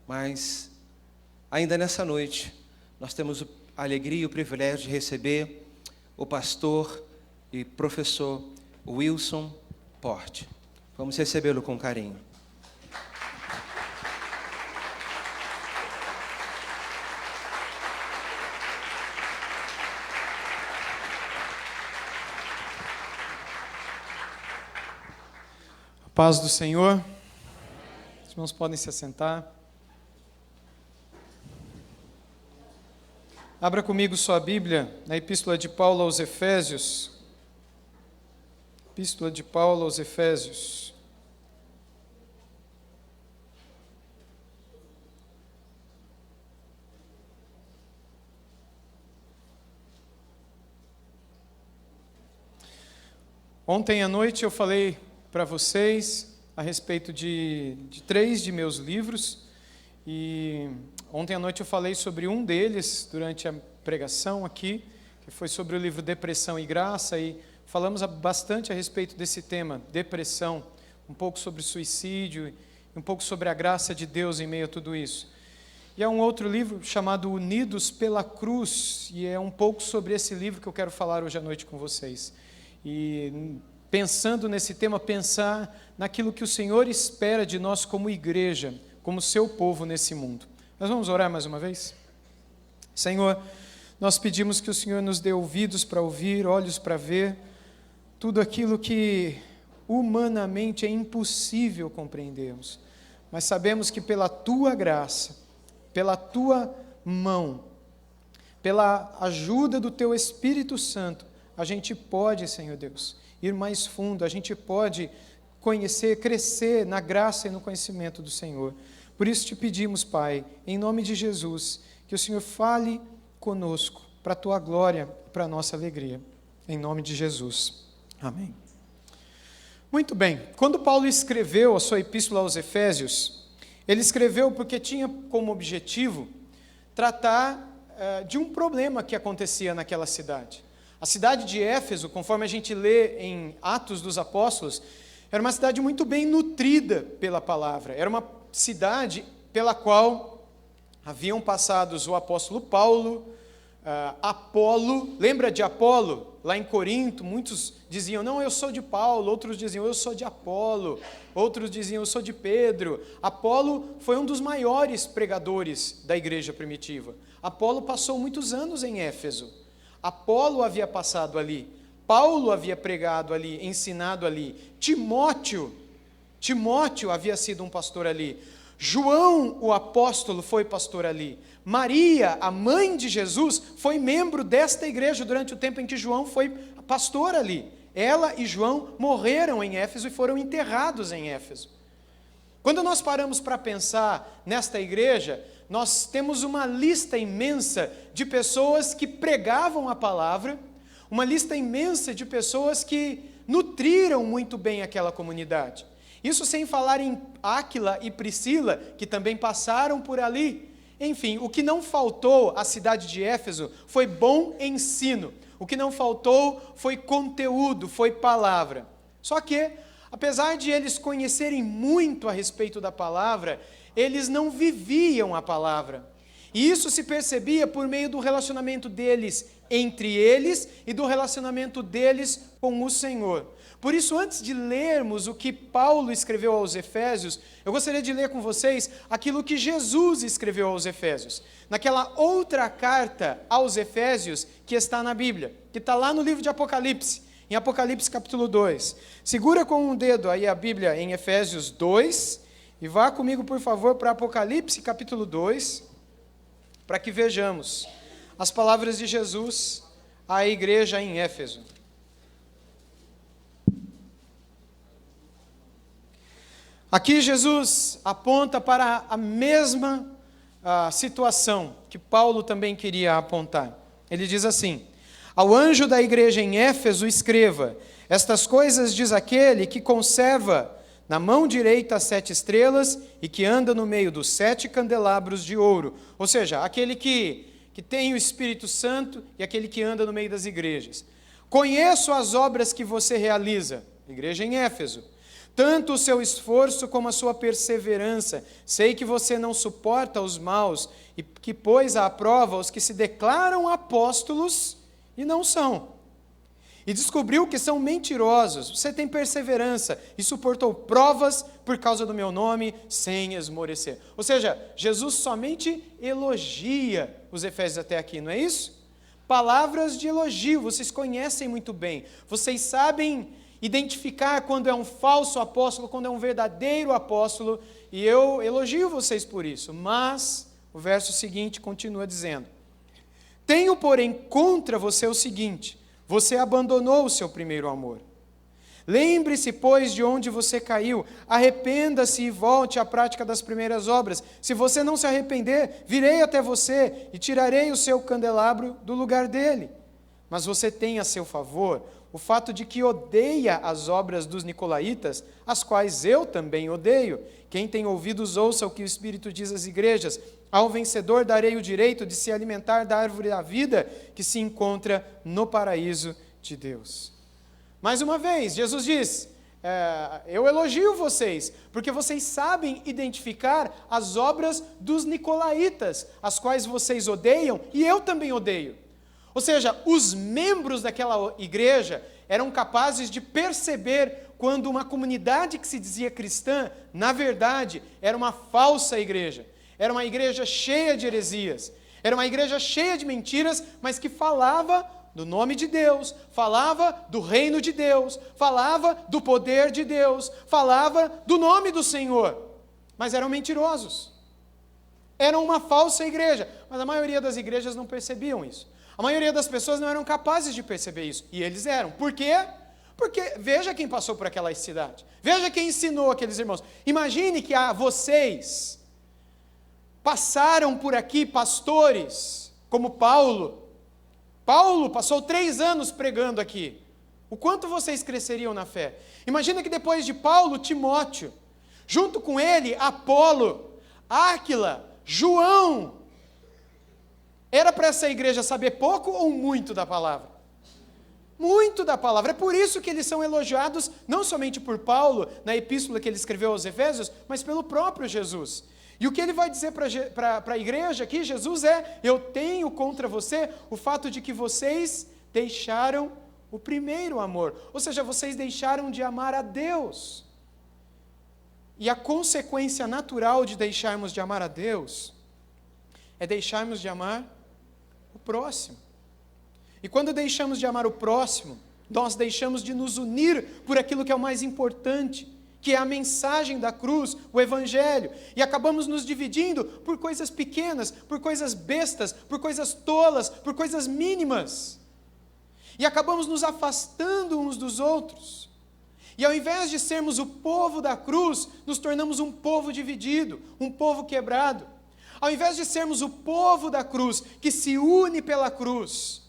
mas ainda nessa noite nós temos a alegria e o privilégio de receber o pastor e professor Wilson Porte. Vamos recebê-lo com carinho. Paz do Senhor. Os irmãos podem se assentar. Abra comigo sua Bíblia na Epístola de Paulo aos Efésios. Epístola de Paulo aos Efésios. Ontem à noite eu falei para vocês a respeito de 3 de meus livros, e ontem à noite eu falei sobre um deles durante a pregação aqui, que foi sobre o livro Depressão e Graça, e falamos bastante a respeito desse tema, depressão, um pouco sobre suicídio, e um pouco sobre a graça de Deus em meio a tudo isso. E há um outro livro chamado Unidos pela Cruz, e é um pouco sobre esse livro que eu quero falar hoje à noite com vocês. E pensando nesse tema, pensar naquilo que o Senhor espera de nós como igreja, como seu povo nesse mundo. Nós vamos orar mais uma vez? Senhor, nós pedimos que o Senhor nos dê ouvidos para ouvir, olhos para ver, tudo aquilo que humanamente é impossível compreendermos. Mas sabemos que pela Tua graça, pela Tua mão, pela ajuda do Teu Espírito Santo, a gente pode, Senhor Deus, ir mais fundo, a gente pode conhecer, crescer na graça e no conhecimento do Senhor. Por isso te pedimos, Pai, em nome de Jesus, que o Senhor fale conosco, para a Tua glória, para a nossa alegria. Em nome de Jesus. Amém. Muito bem, quando Paulo escreveu a sua epístola aos Efésios, ele escreveu porque tinha como objetivo tratar de um problema que acontecia naquela cidade. A cidade de Éfeso, conforme a gente lê em Atos dos Apóstolos, era uma cidade muito bem nutrida pela palavra. Era uma cidade pela qual haviam passados o apóstolo Paulo, Apolo. Lembra de Apolo? Lá em Corinto, muitos diziam, não, eu sou de Paulo. Outros diziam, eu sou de Apolo. Outros diziam, eu sou de Pedro. Apolo foi um dos maiores pregadores da igreja primitiva. Apolo passou muitos anos em Éfeso. Apolo havia passado ali, Paulo havia pregado ali, ensinado ali, Timóteo havia sido um pastor ali, João, o apóstolo, foi pastor ali, Maria, a mãe de Jesus, foi membro desta igreja durante o tempo em que João foi pastor ali. Ela e João morreram em Éfeso e foram enterrados em Éfeso. Quando nós paramos para pensar nesta igreja, nós temos uma lista imensa de pessoas que pregavam a palavra, uma lista imensa de pessoas que nutriram muito bem aquela comunidade. Isso sem falar em Áquila e Priscila, que também passaram por ali. Enfim, o que não faltou à cidade de Éfeso foi bom ensino. O que não faltou foi conteúdo, foi palavra. Só que, apesar de eles conhecerem muito a respeito da palavra, eles não viviam a palavra. E isso se percebia por meio do relacionamento deles entre eles e do relacionamento deles com o Senhor. Por isso, antes de lermos o que Paulo escreveu aos Efésios, eu gostaria de ler com vocês aquilo que Jesus escreveu aos Efésios. Naquela outra carta aos Efésios que está na Bíblia, que está lá no livro de Apocalipse, em Apocalipse capítulo 2. Segura com um dedo aí a Bíblia em Efésios 2, e vá comigo, por favor, para Apocalipse capítulo 2, para que vejamos as palavras de Jesus à igreja em Éfeso. Aqui Jesus aponta para a mesma situação que Paulo também queria apontar. Ele diz assim: ao anjo da igreja em Éfeso escreva, estas coisas diz aquele que conserva na mão direita as 7 estrelas e que anda no meio dos 7 candelabros de ouro. Ou seja, aquele que tem o Espírito Santo e aquele que anda no meio das igrejas. Conheço as obras que você realiza, igreja em Éfeso. tanto o seu esforço como a sua perseverança. Sei que você não suporta os maus e que pôs à prova os que se declaram apóstolos e não são. E descobriu que são mentirosos. Você tem perseverança e suportou provas por causa do meu nome sem esmorecer. Ou seja, Jesus somente elogia os efésios até aqui, não é isso? Palavras de elogio, vocês conhecem muito bem. Vocês sabem identificar quando é um falso apóstolo, quando é um verdadeiro apóstolo, e eu elogio vocês por isso. Mas o verso seguinte continua dizendo: tenho, porém, contra você o seguinte: você abandonou o seu primeiro amor. Lembre-se, pois, de onde você caiu, arrependa-se e volte à prática das primeiras obras. Se você não se arrepender, virei até você e tirarei o seu candelabro do lugar dele. Mas você tem a seu favor o fato de que odeia as obras dos nicolaítas, as quais eu também odeio. Quem tem ouvidos, ouça o que o Espírito diz às igrejas. Ao vencedor darei o direito de se alimentar da árvore da vida que se encontra no paraíso de Deus. Mais uma vez, Jesus diz, eu elogio vocês, porque vocês sabem identificar as obras dos nicolaítas, as quais vocês odeiam e eu também odeio. Ou seja, os membros daquela igreja eram capazes de perceber quando uma comunidade que se dizia cristã, na verdade, era uma falsa igreja. Era uma igreja cheia de heresias. Era uma igreja cheia de mentiras, mas que falava do nome de Deus, falava do reino de Deus, falava do poder de Deus, falava do nome do Senhor. Mas eram mentirosos. Eram uma falsa igreja. Mas a maioria das igrejas não percebiam isso. A maioria das pessoas não eram capazes de perceber isso. E eles eram. Por quê? Porque veja quem passou por aquela cidade. Veja quem ensinou aqueles irmãos. Imagine que vocês passaram por aqui pastores como Paulo. Paulo passou 3 anos pregando aqui. O quanto vocês cresceriam na fé? Imagina que depois de Paulo, Timóteo, junto com ele, Apolo, Áquila, João. Era para essa igreja saber pouco ou muito da palavra? Muito da palavra. É por isso que eles são elogiados, não somente por Paulo, na epístola que ele escreveu aos Efésios, mas pelo próprio Jesus. E o que ele vai dizer para a igreja aqui, Jesus eu tenho contra você o fato de que vocês deixaram o primeiro amor. Ou seja, vocês deixaram de amar a Deus. E a consequência natural de deixarmos de amar a Deus é deixarmos de amar o próximo. E quando deixamos de amar o próximo, nós deixamos de nos unir por aquilo que é o mais importante, que é a mensagem da cruz, o Evangelho, e acabamos nos dividindo por coisas pequenas, por coisas bestas, por coisas tolas, por coisas mínimas, e acabamos nos afastando uns dos outros, e ao invés de sermos o povo da cruz, nos tornamos um povo dividido, um povo quebrado. Ao invés de sermos o povo da cruz, que se une pela cruz,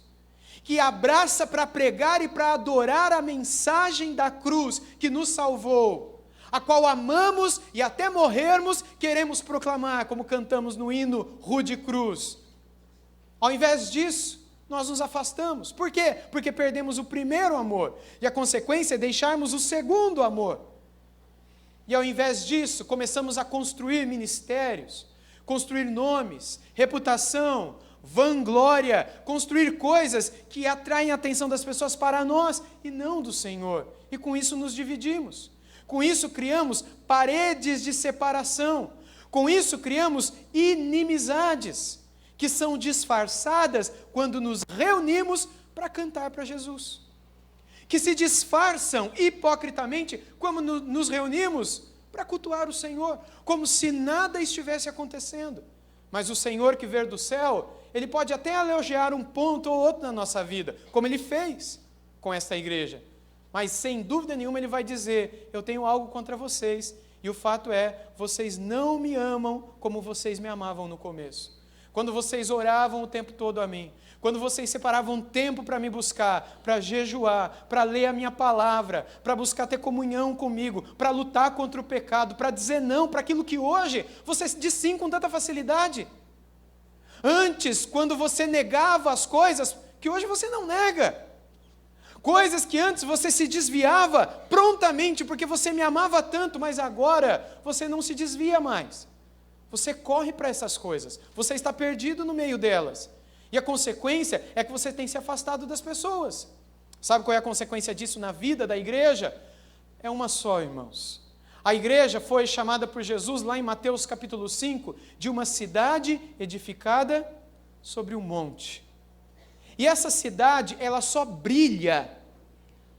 que abraça para pregar e para adorar a mensagem da cruz que nos salvou, a qual amamos e até morrermos queremos proclamar, como cantamos no hino Rude Cruz. Ao invés disso, nós nos afastamos. Por quê? Porque perdemos o primeiro amor, e a consequência é deixarmos o segundo amor. E ao invés disso, começamos a construir ministérios, construir nomes, reputação, vanglória, construir coisas que atraem a atenção das pessoas para nós e não do Senhor. E com isso nos dividimos. Com isso criamos paredes de separação. Com isso criamos inimizades que são disfarçadas quando nos reunimos para cantar para Jesus. Que se disfarçam hipocritamente quando nos reunimos para cultuar o Senhor, como se nada estivesse acontecendo. Mas o Senhor que veio do céu, Ele pode até elogiar um ponto ou outro na nossa vida, como Ele fez com esta igreja. Mas sem dúvida nenhuma Ele vai dizer, eu tenho algo contra vocês, e o fato é, vocês não me amam como vocês me amavam no começo. Quando vocês oravam o tempo todo a mim, quando vocês separavam tempo para me buscar, para jejuar, para ler a minha palavra, para buscar ter comunhão comigo, para lutar contra o pecado, para dizer não para aquilo que hoje você diz sim com tanta facilidade. Antes, quando você negava as coisas que hoje você não nega. Coisas que antes você se desviava prontamente, porque você me amava tanto, mas agora você não se desvia mais. Você corre para essas coisas, você está perdido no meio delas. E a consequência é que você tem se afastado das pessoas. Sabe qual é a consequência disso na vida da igreja? É uma só, irmãos. A igreja foi chamada por Jesus, lá em Mateus capítulo 5, de uma cidade edificada sobre um monte. E essa cidade, ela só brilha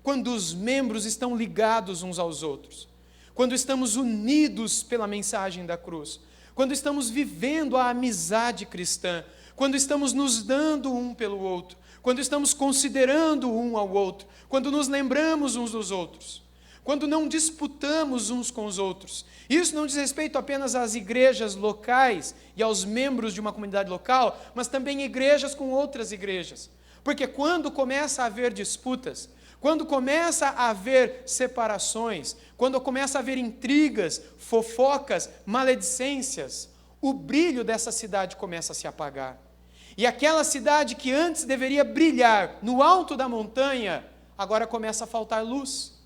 quando os membros estão ligados uns aos outros, quando estamos unidos pela mensagem da cruz, quando estamos vivendo a amizade cristã, quando estamos nos dando um pelo outro, quando estamos considerando um ao outro, quando nos lembramos uns dos outros, quando não disputamos uns com os outros. Isso não diz respeito apenas às igrejas locais e aos membros de uma comunidade local, mas também igrejas com outras igrejas. Porque quando começa a haver disputas, quando começa a haver separações, quando começa a haver intrigas, fofocas, maledicências, o brilho dessa cidade começa a se apagar. E aquela cidade que antes deveria brilhar no alto da montanha, agora começa a faltar luz.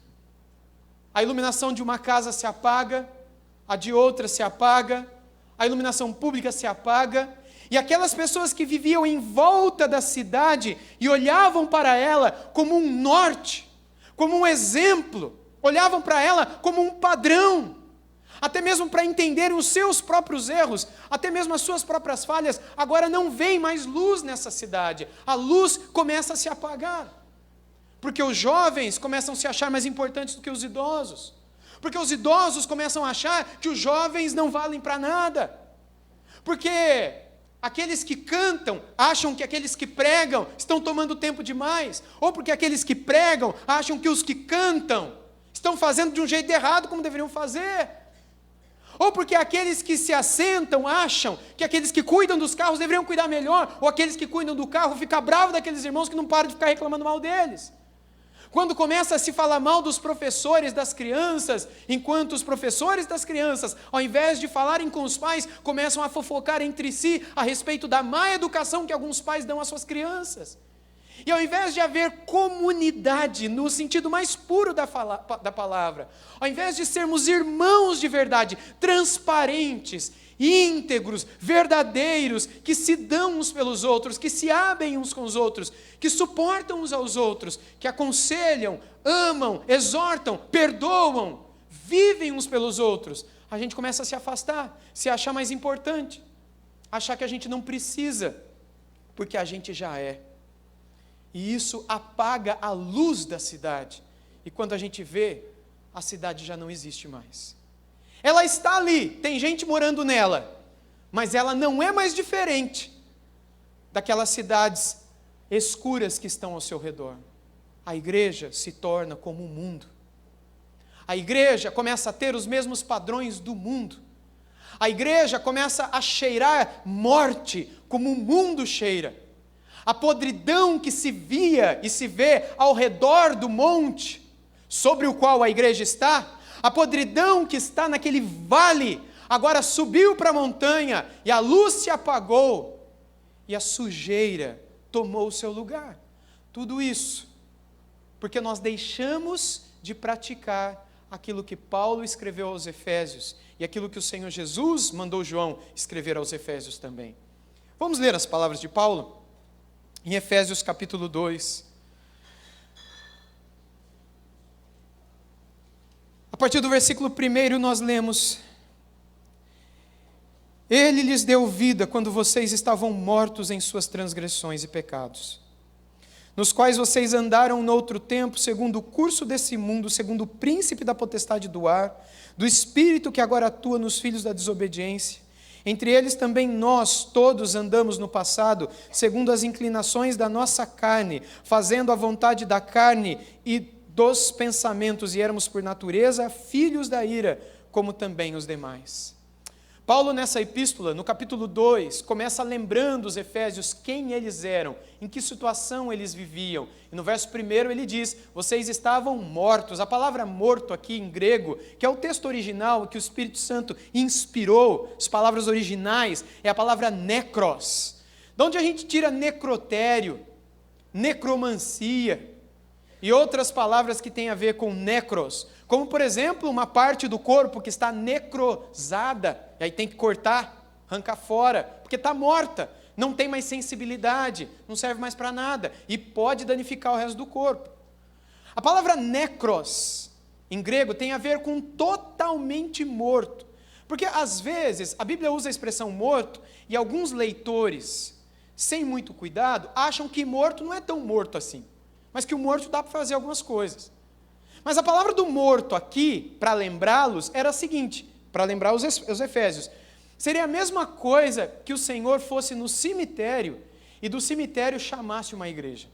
A iluminação de uma casa se apaga, a de outra se apaga, a iluminação pública se apaga, e aquelas pessoas que viviam em volta da cidade e olhavam para ela como um norte, como um exemplo, olhavam para ela como um padrão, até mesmo para entenderem os seus próprios erros, até mesmo as suas próprias falhas, agora não vem mais luz nessa cidade, a luz começa a se apagar. Porque os jovens começam a se achar mais importantes do que os idosos. Porque os idosos começam a achar que os jovens não valem para nada. Porque aqueles que cantam acham que aqueles que pregam estão tomando tempo demais. Ou porque aqueles que pregam acham que os que cantam estão fazendo de um jeito errado como deveriam fazer. Ou porque aqueles que se assentam acham que aqueles que cuidam dos carros deveriam cuidar melhor. Ou aqueles que cuidam do carro ficam bravos daqueles irmãos que não param de ficar reclamando mal deles. Quando começa a se falar mal dos professores das crianças, enquanto os professores das crianças, ao invés de falarem com os pais, começam a fofocar entre si a respeito da má educação que alguns pais dão às suas crianças. E ao invés de haver comunidade, no sentido mais puro da palavra, ao invés de sermos irmãos de verdade, transparentes, íntegros, verdadeiros, que se dão uns pelos outros, que se abrem uns com os outros, que suportam uns aos outros, que aconselham, amam, exortam, perdoam, vivem uns pelos outros, a gente começa a se afastar, se achar mais importante, achar que a gente não precisa, porque a gente já é. E isso apaga a luz da cidade. E quando a gente vê, a cidade já não existe mais. Ela está ali, tem gente morando nela, mas ela não é mais diferente daquelas cidades escuras que estão ao seu redor. A igreja se torna como o mundo. A igreja começa a ter os mesmos padrões do mundo. A igreja começa a cheirar morte como o mundo cheira. A podridão que se via e se vê ao redor do monte sobre o qual a igreja está, a podridão que está naquele vale, agora subiu para a montanha, e a luz se apagou, e a sujeira tomou o seu lugar. Tudo isso porque nós deixamos de praticar aquilo que Paulo escreveu aos Efésios, e aquilo que o Senhor Jesus mandou João escrever aos Efésios também. Vamos ler as palavras de Paulo? Em Efésios capítulo 2. A partir do versículo 1 nós lemos: Ele lhes deu vida quando vocês estavam mortos em suas transgressões e pecados, nos quais vocês andaram noutro tempo, segundo o curso desse mundo, segundo o príncipe da potestade do ar, do espírito que agora atua nos filhos da desobediência. Entre eles também nós todos andamos no passado, segundo as inclinações da nossa carne, fazendo a vontade da carne e dos pensamentos, e éramos por natureza filhos da ira, como também os demais. Paulo, nessa epístola, no capítulo 2, começa lembrando os efésios quem eles eram, em que situação eles viviam. E no verso 1 ele diz: vocês estavam mortos. A palavra morto aqui em grego, que é o texto original que o Espírito Santo inspirou, as palavras originais, é a palavra necros. De onde a gente tira necrotério, necromancia? e outras palavras que têm a ver com necros, como por exemplo, uma parte do corpo que está necrosada, e aí tem que cortar, arrancar fora, porque está morta, não tem mais sensibilidade, não serve mais para nada, e pode danificar o resto do corpo. A palavra necros, em grego, tem a ver com totalmente morto, porque às vezes a Bíblia usa a expressão morto, e alguns leitores, sem muito cuidado, acham que morto não é tão morto assim, mas que o morto dá para fazer algumas coisas. Mas a palavra do morto aqui, para lembrá-los, era a seguinte, para lembrar os efésios, seria a mesma coisa que o Senhor fosse no cemitério e do cemitério chamasse uma igreja.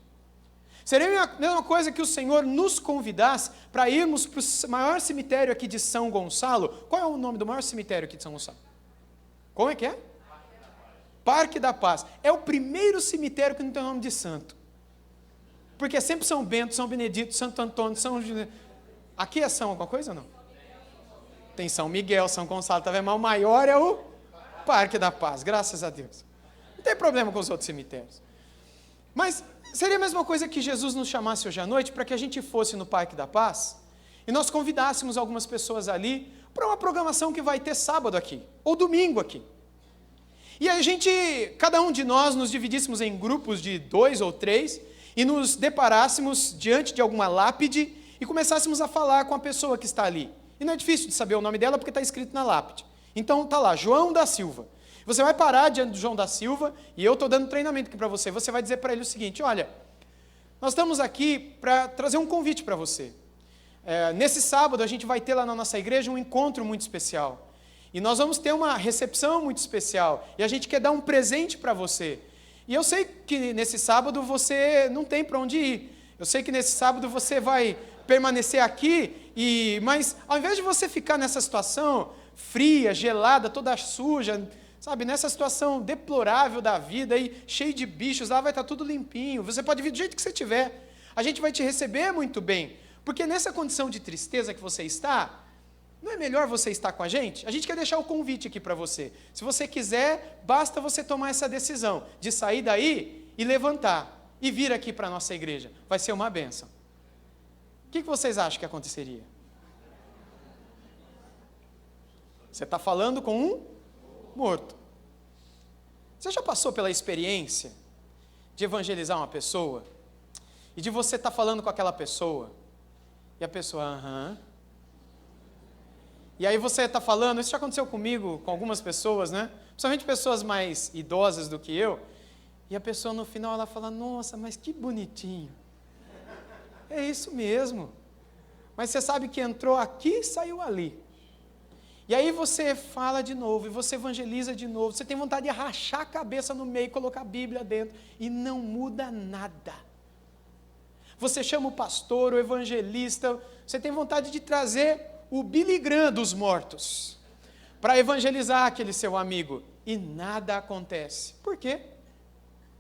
Seria a mesma coisa que o Senhor nos convidasse para irmos para o maior cemitério aqui de São Gonçalo. Qual é o nome do maior cemitério aqui de São Gonçalo? Como é que é? Parque da Paz. É o primeiro cemitério que não tem nome de santo. Porque é sempre São Bento, São Benedito, Santo Antônio, São José. Aqui é São alguma coisa ou não? Tem São Miguel, São Gonçalo, tá vendo? Mas o maior é o Parque da Paz, graças a Deus. Não tem problema com os outros cemitérios. Mas seria a mesma coisa que Jesus nos chamasse hoje à noite para que a gente fosse no Parque da Paz e nós convidássemos algumas pessoas ali para uma programação que vai ter sábado aqui, ou domingo aqui. E a gente, cada um de nós, nos dividíssemos em grupos de 2 ou 3 e nos deparássemos diante de alguma lápide e começássemos a falar com a pessoa que está ali. E não é difícil de saber o nome dela porque está escrito na lápide. Então está lá, João da Silva. Você vai parar diante do João da Silva e eu estou dando treinamento aqui para você. Você vai dizer para ele o seguinte: olha, nós estamos aqui para trazer um convite para você. Nesse sábado a gente vai ter lá na nossa igreja um encontro muito especial. E nós vamos ter uma recepção muito especial. E a gente quer dar um presente para você. E eu sei que nesse sábado você não tem para onde ir. Eu sei que nesse sábado você vai permanecer aqui, mas ao invés de você ficar nessa situação fria, gelada, toda suja, sabe, nessa situação deplorável da vida, aí, cheio de bichos, lá vai estar tudo limpinho, você pode vir do jeito que você tiver, a gente vai te receber muito bem, porque nessa condição de tristeza que você está, não é melhor você estar com a gente? A gente quer deixar o convite aqui para você. Se você quiser, basta você tomar essa decisão de sair daí e levantar e vir aqui para a nossa igreja. Vai ser uma bênção. O que vocês acham que aconteceria? Você está falando com um morto. Você já passou pela experiência de evangelizar uma pessoa e de você estar falando com aquela pessoa e a pessoa, aham. E aí você está falando, isso já aconteceu comigo, com algumas pessoas, né? Principalmente pessoas mais idosas do que eu. E a pessoa no final ela fala, nossa, mas que bonitinho. É isso mesmo. Mas você sabe que entrou aqui e saiu ali. E aí você fala de novo, e você evangeliza de novo. Você tem vontade de rachar a cabeça no meio, colocar a Bíblia dentro. E não muda nada. Você chama o pastor, o evangelista. Você tem vontade de trazer o Billy Graham dos mortos, para evangelizar aquele seu amigo, e nada acontece. Por quê?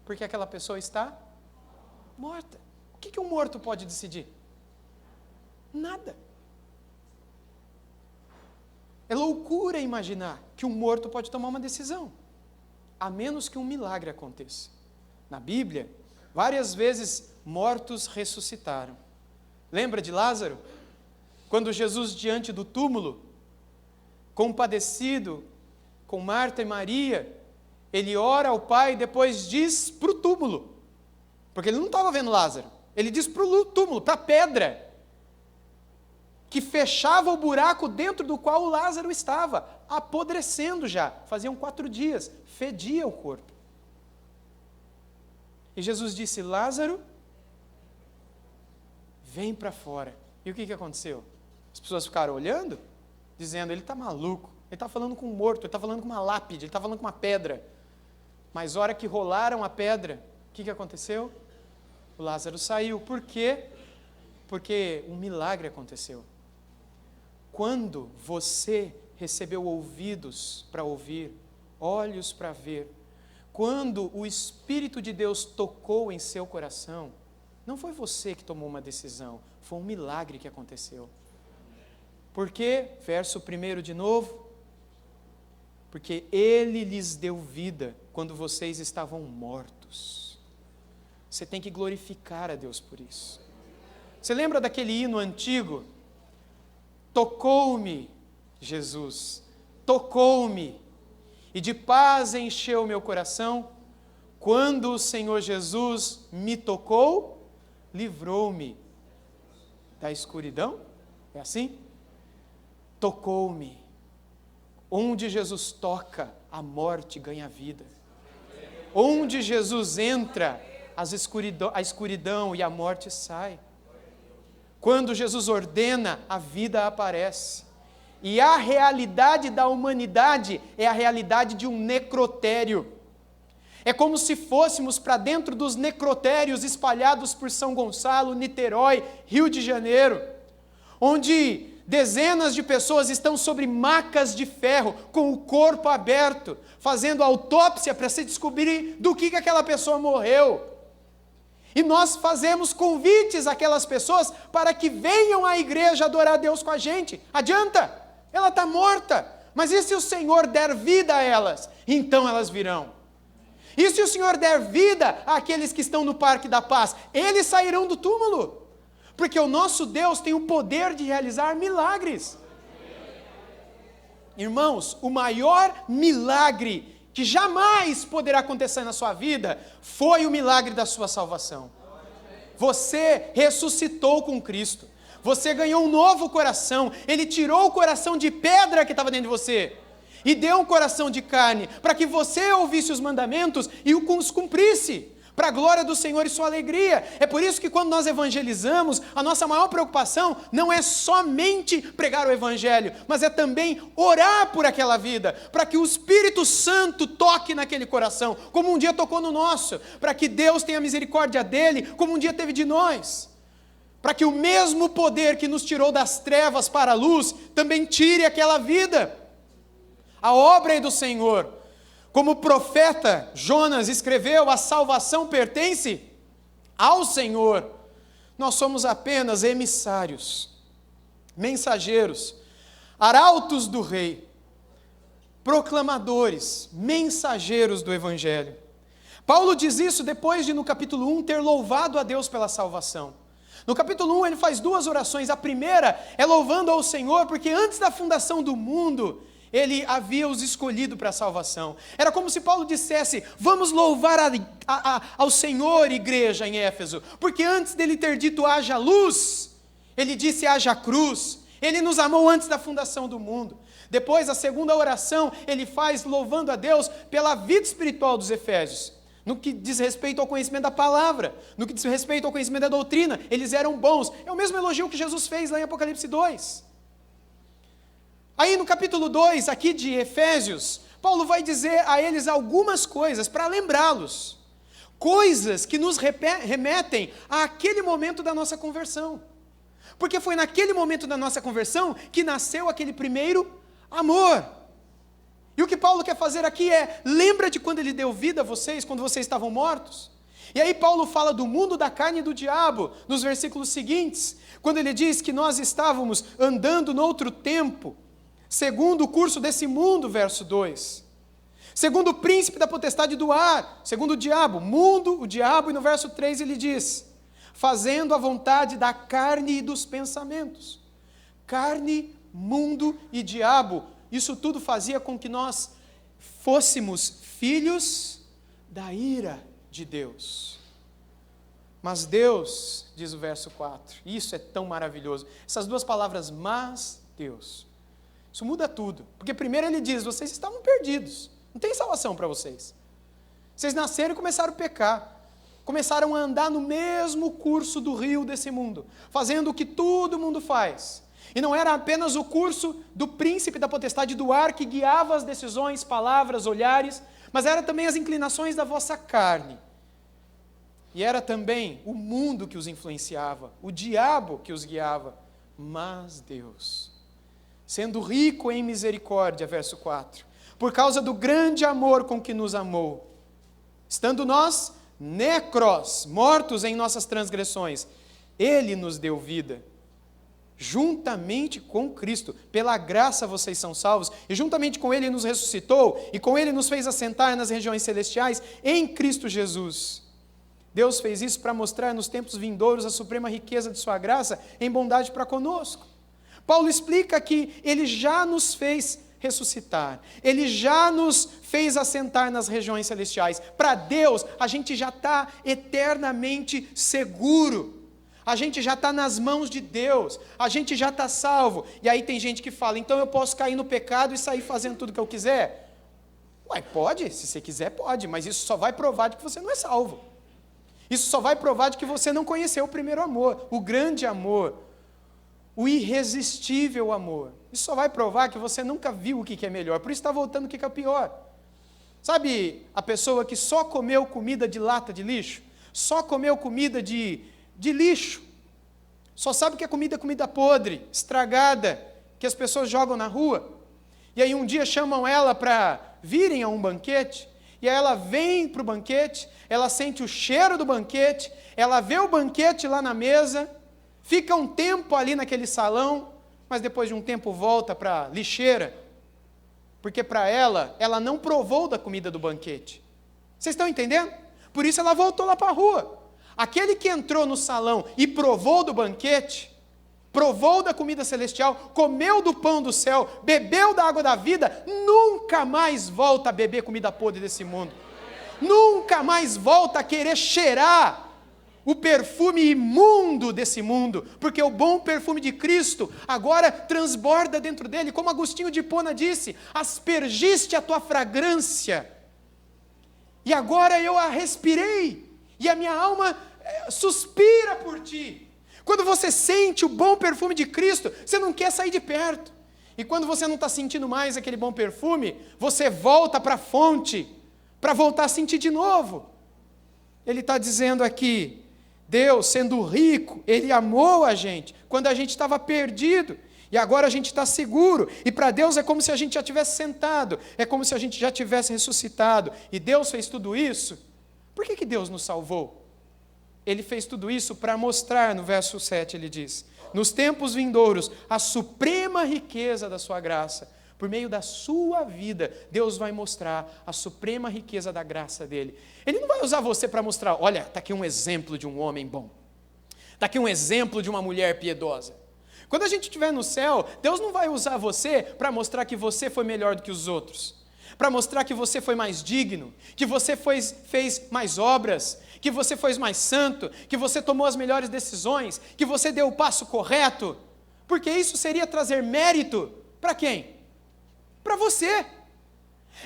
Porque aquela pessoa está morta. O que um morto pode decidir? Nada. É loucura imaginar que um morto pode tomar uma decisão, a menos que um milagre aconteça. Na Bíblia, várias vezes mortos ressuscitaram. Lembra de Lázaro? Quando Jesus, diante do túmulo, compadecido com Marta e Maria, ele ora ao Pai e depois diz para o túmulo, porque ele não estava vendo Lázaro, ele diz para o túmulo, para a pedra, que fechava o buraco dentro do qual o Lázaro estava, apodrecendo já, faziam 4 dias, fedia o corpo. E Jesus disse, Lázaro, vem para fora. E o que aconteceu? As pessoas ficaram olhando, dizendo, ele está maluco, ele está falando com um morto, ele está falando com uma lápide, ele está falando com uma pedra. Mas a hora que rolaram a pedra, o que aconteceu? O Lázaro saiu. Por quê? Porque um milagre aconteceu. Quando você recebeu ouvidos para ouvir, olhos para ver, quando o Espírito de Deus tocou em seu coração, não foi você que tomou uma decisão, foi um milagre que aconteceu. Por quê? Verso 1 de novo. Porque Ele lhes deu vida quando vocês estavam mortos. Você tem que glorificar a Deus por isso. Você lembra daquele hino antigo? Tocou-me, Jesus, tocou-me, e de paz encheu meu coração. Quando o Senhor Jesus me tocou, livrou-me da escuridão. É assim? Tocou-me. Onde Jesus toca, a morte ganha vida. Onde Jesus entra, a escuridão e a morte sai. Quando Jesus ordena, a vida aparece. E a realidade da humanidade é a realidade de um necrotério. É como se fôssemos para dentro dos necrotérios espalhados por São Gonçalo, Niterói, Rio de Janeiro, onde dezenas de pessoas estão sobre macas de ferro, com o corpo aberto, fazendo autópsia para se descobrir do que aquela pessoa morreu. E nós fazemos convites àquelas pessoas para que venham à igreja adorar a Deus com a gente. Adianta? Ela está morta. Mas e se o Senhor der vida a elas? Então elas virão. E se o Senhor der vida àqueles que estão no Parque da Paz? Eles sairão do túmulo. Porque o nosso Deus tem o poder de realizar milagres. Irmãos, o maior milagre que jamais poderá acontecer na sua vida foi o milagre da sua salvação. Você ressuscitou com Cristo. Você ganhou um novo coração. Ele tirou o coração de pedra que estava dentro de você e deu um coração de carne para que você ouvisse os mandamentos e os cumprisse, para a glória do Senhor e sua alegria. É por isso que quando nós evangelizamos, a nossa maior preocupação não é somente pregar o evangelho, mas é também orar por aquela vida, para que o Espírito Santo toque naquele coração, como um dia tocou no nosso, para que Deus tenha misericórdia dele, como um dia teve de nós, para que o mesmo poder que nos tirou das trevas para a luz, também tire aquela vida. A obra é do Senhor. Como o profeta Jonas escreveu, a salvação pertence ao Senhor. Nós somos apenas emissários, mensageiros, arautos do rei, proclamadores, mensageiros do evangelho. Paulo diz isso depois de, no capítulo 1, ter louvado a Deus pela salvação. No capítulo 1 ele faz duas orações. A primeira é louvando ao Senhor, porque antes da fundação do mundo, Ele havia os escolhido para a salvação. Era como se Paulo dissesse: vamos louvar ao Senhor, igreja, em Éfeso, porque antes dele ter dito haja luz, ele disse haja cruz. Ele nos amou antes da fundação do mundo. Depois, a segunda oração, ele faz louvando a Deus pela vida espiritual dos efésios. No que diz respeito ao conhecimento da palavra, no que diz respeito ao conhecimento da doutrina, eles eram bons. É o mesmo elogio que Jesus fez lá em Apocalipse 2. Aí no capítulo 2, aqui de Efésios, Paulo vai dizer a eles algumas coisas para lembrá-los. Coisas que nos remetem àquele momento da nossa conversão. Porque foi naquele momento da nossa conversão que nasceu aquele primeiro amor. E o que Paulo quer fazer aqui é: lembra de quando ele deu vida a vocês, quando vocês estavam mortos? E aí Paulo fala do mundo, da carne e do diabo, nos versículos seguintes, quando ele diz que nós estávamos andando noutro tempo, segundo o curso desse mundo, verso 2. Segundo o príncipe da potestade do ar, segundo o diabo, mundo, o diabo, e no verso 3 ele diz: fazendo a vontade da carne e dos pensamentos. Carne, mundo e diabo, isso tudo fazia com que nós fôssemos filhos da ira de Deus. Mas Deus, diz o verso 4, isso é tão maravilhoso, essas duas palavras, mas Deus, isso muda tudo, porque primeiro ele diz: vocês estavam perdidos, não tem salvação para vocês. Vocês nasceram e começaram a pecar, começaram a andar no mesmo curso do rio desse mundo, fazendo o que todo mundo faz. E não era apenas o curso do príncipe da potestade do ar que guiava as decisões, palavras, olhares, mas era também as inclinações da vossa carne. E era também o mundo que os influenciava, o diabo que os guiava. Mas Deus, sendo rico em misericórdia, verso 4, por causa do grande amor com que nos amou, estando nós necros, mortos em nossas transgressões, Ele nos deu vida, juntamente com Cristo, pela graça vocês são salvos, e juntamente com Ele nos ressuscitou, e com Ele nos fez assentar nas regiões celestiais, em Cristo Jesus, Deus fez isso para mostrar nos tempos vindouros a suprema riqueza de sua graça em bondade para conosco. Paulo explica que ele já nos fez ressuscitar, ele já nos fez assentar nas regiões celestiais. Para Deus, a gente já está eternamente seguro, a gente já está nas mãos de Deus, a gente já está salvo. E aí tem gente que fala, então eu posso cair no pecado e sair fazendo tudo que eu quiser? Ué, pode, se você quiser pode, mas isso só vai provar de que você não é salvo. Isso só vai provar de que você não conheceu o primeiro amor, o grande amor, o irresistível amor. Isso só vai provar que você nunca viu o que é melhor, por isso está voltando o que é pior. Sabe a pessoa que só comeu comida de lata de lixo? Só comeu comida de lixo? Só sabe que é comida podre, estragada, que as pessoas jogam na rua? E aí um dia chamam ela para virem a um banquete, e aí ela vem para o banquete, ela sente o cheiro do banquete, ela vê o banquete lá na mesa, fica um tempo ali naquele salão, mas depois de um tempo volta para a lixeira, porque para ela não provou da comida do banquete. Vocês estão entendendo? Por isso ela voltou lá para a rua. Aquele que entrou no salão e provou do banquete, provou da comida celestial, comeu do pão do céu, bebeu da água da vida, nunca mais volta a beber comida podre desse mundo. Nunca mais volta a querer cheirar o perfume imundo desse mundo, porque o bom perfume de Cristo agora transborda dentro dele, como Agostinho de Hipona disse, aspergiste a tua fragrância, e agora eu a respirei, e a minha alma suspira por ti. Quando você sente o bom perfume de Cristo, você não quer sair de perto, e quando você não está sentindo mais aquele bom perfume, você volta para a fonte, para voltar a sentir de novo. Ele está dizendo aqui, Deus, sendo rico, Ele amou a gente, quando a gente estava perdido, e agora a gente está seguro, e para Deus é como se a gente já tivesse sentado, é como se a gente já tivesse ressuscitado, e Deus fez tudo isso. Por que Deus nos salvou? Ele fez tudo isso para mostrar, no verso 7 ele diz, nos tempos vindouros, a suprema riqueza da sua graça. Por meio da sua vida, Deus vai mostrar a suprema riqueza da graça dele. Ele não vai usar você para mostrar, olha, está aqui um exemplo de um homem bom. Está aqui um exemplo de uma mulher piedosa. Quando a gente estiver no céu, Deus não vai usar você para mostrar que você foi melhor do que os outros. Para mostrar que você foi mais digno, que você fez mais obras, que você foi mais santo, que você tomou as melhores decisões, que você deu o passo correto. Porque isso seria trazer mérito para quem? Para você.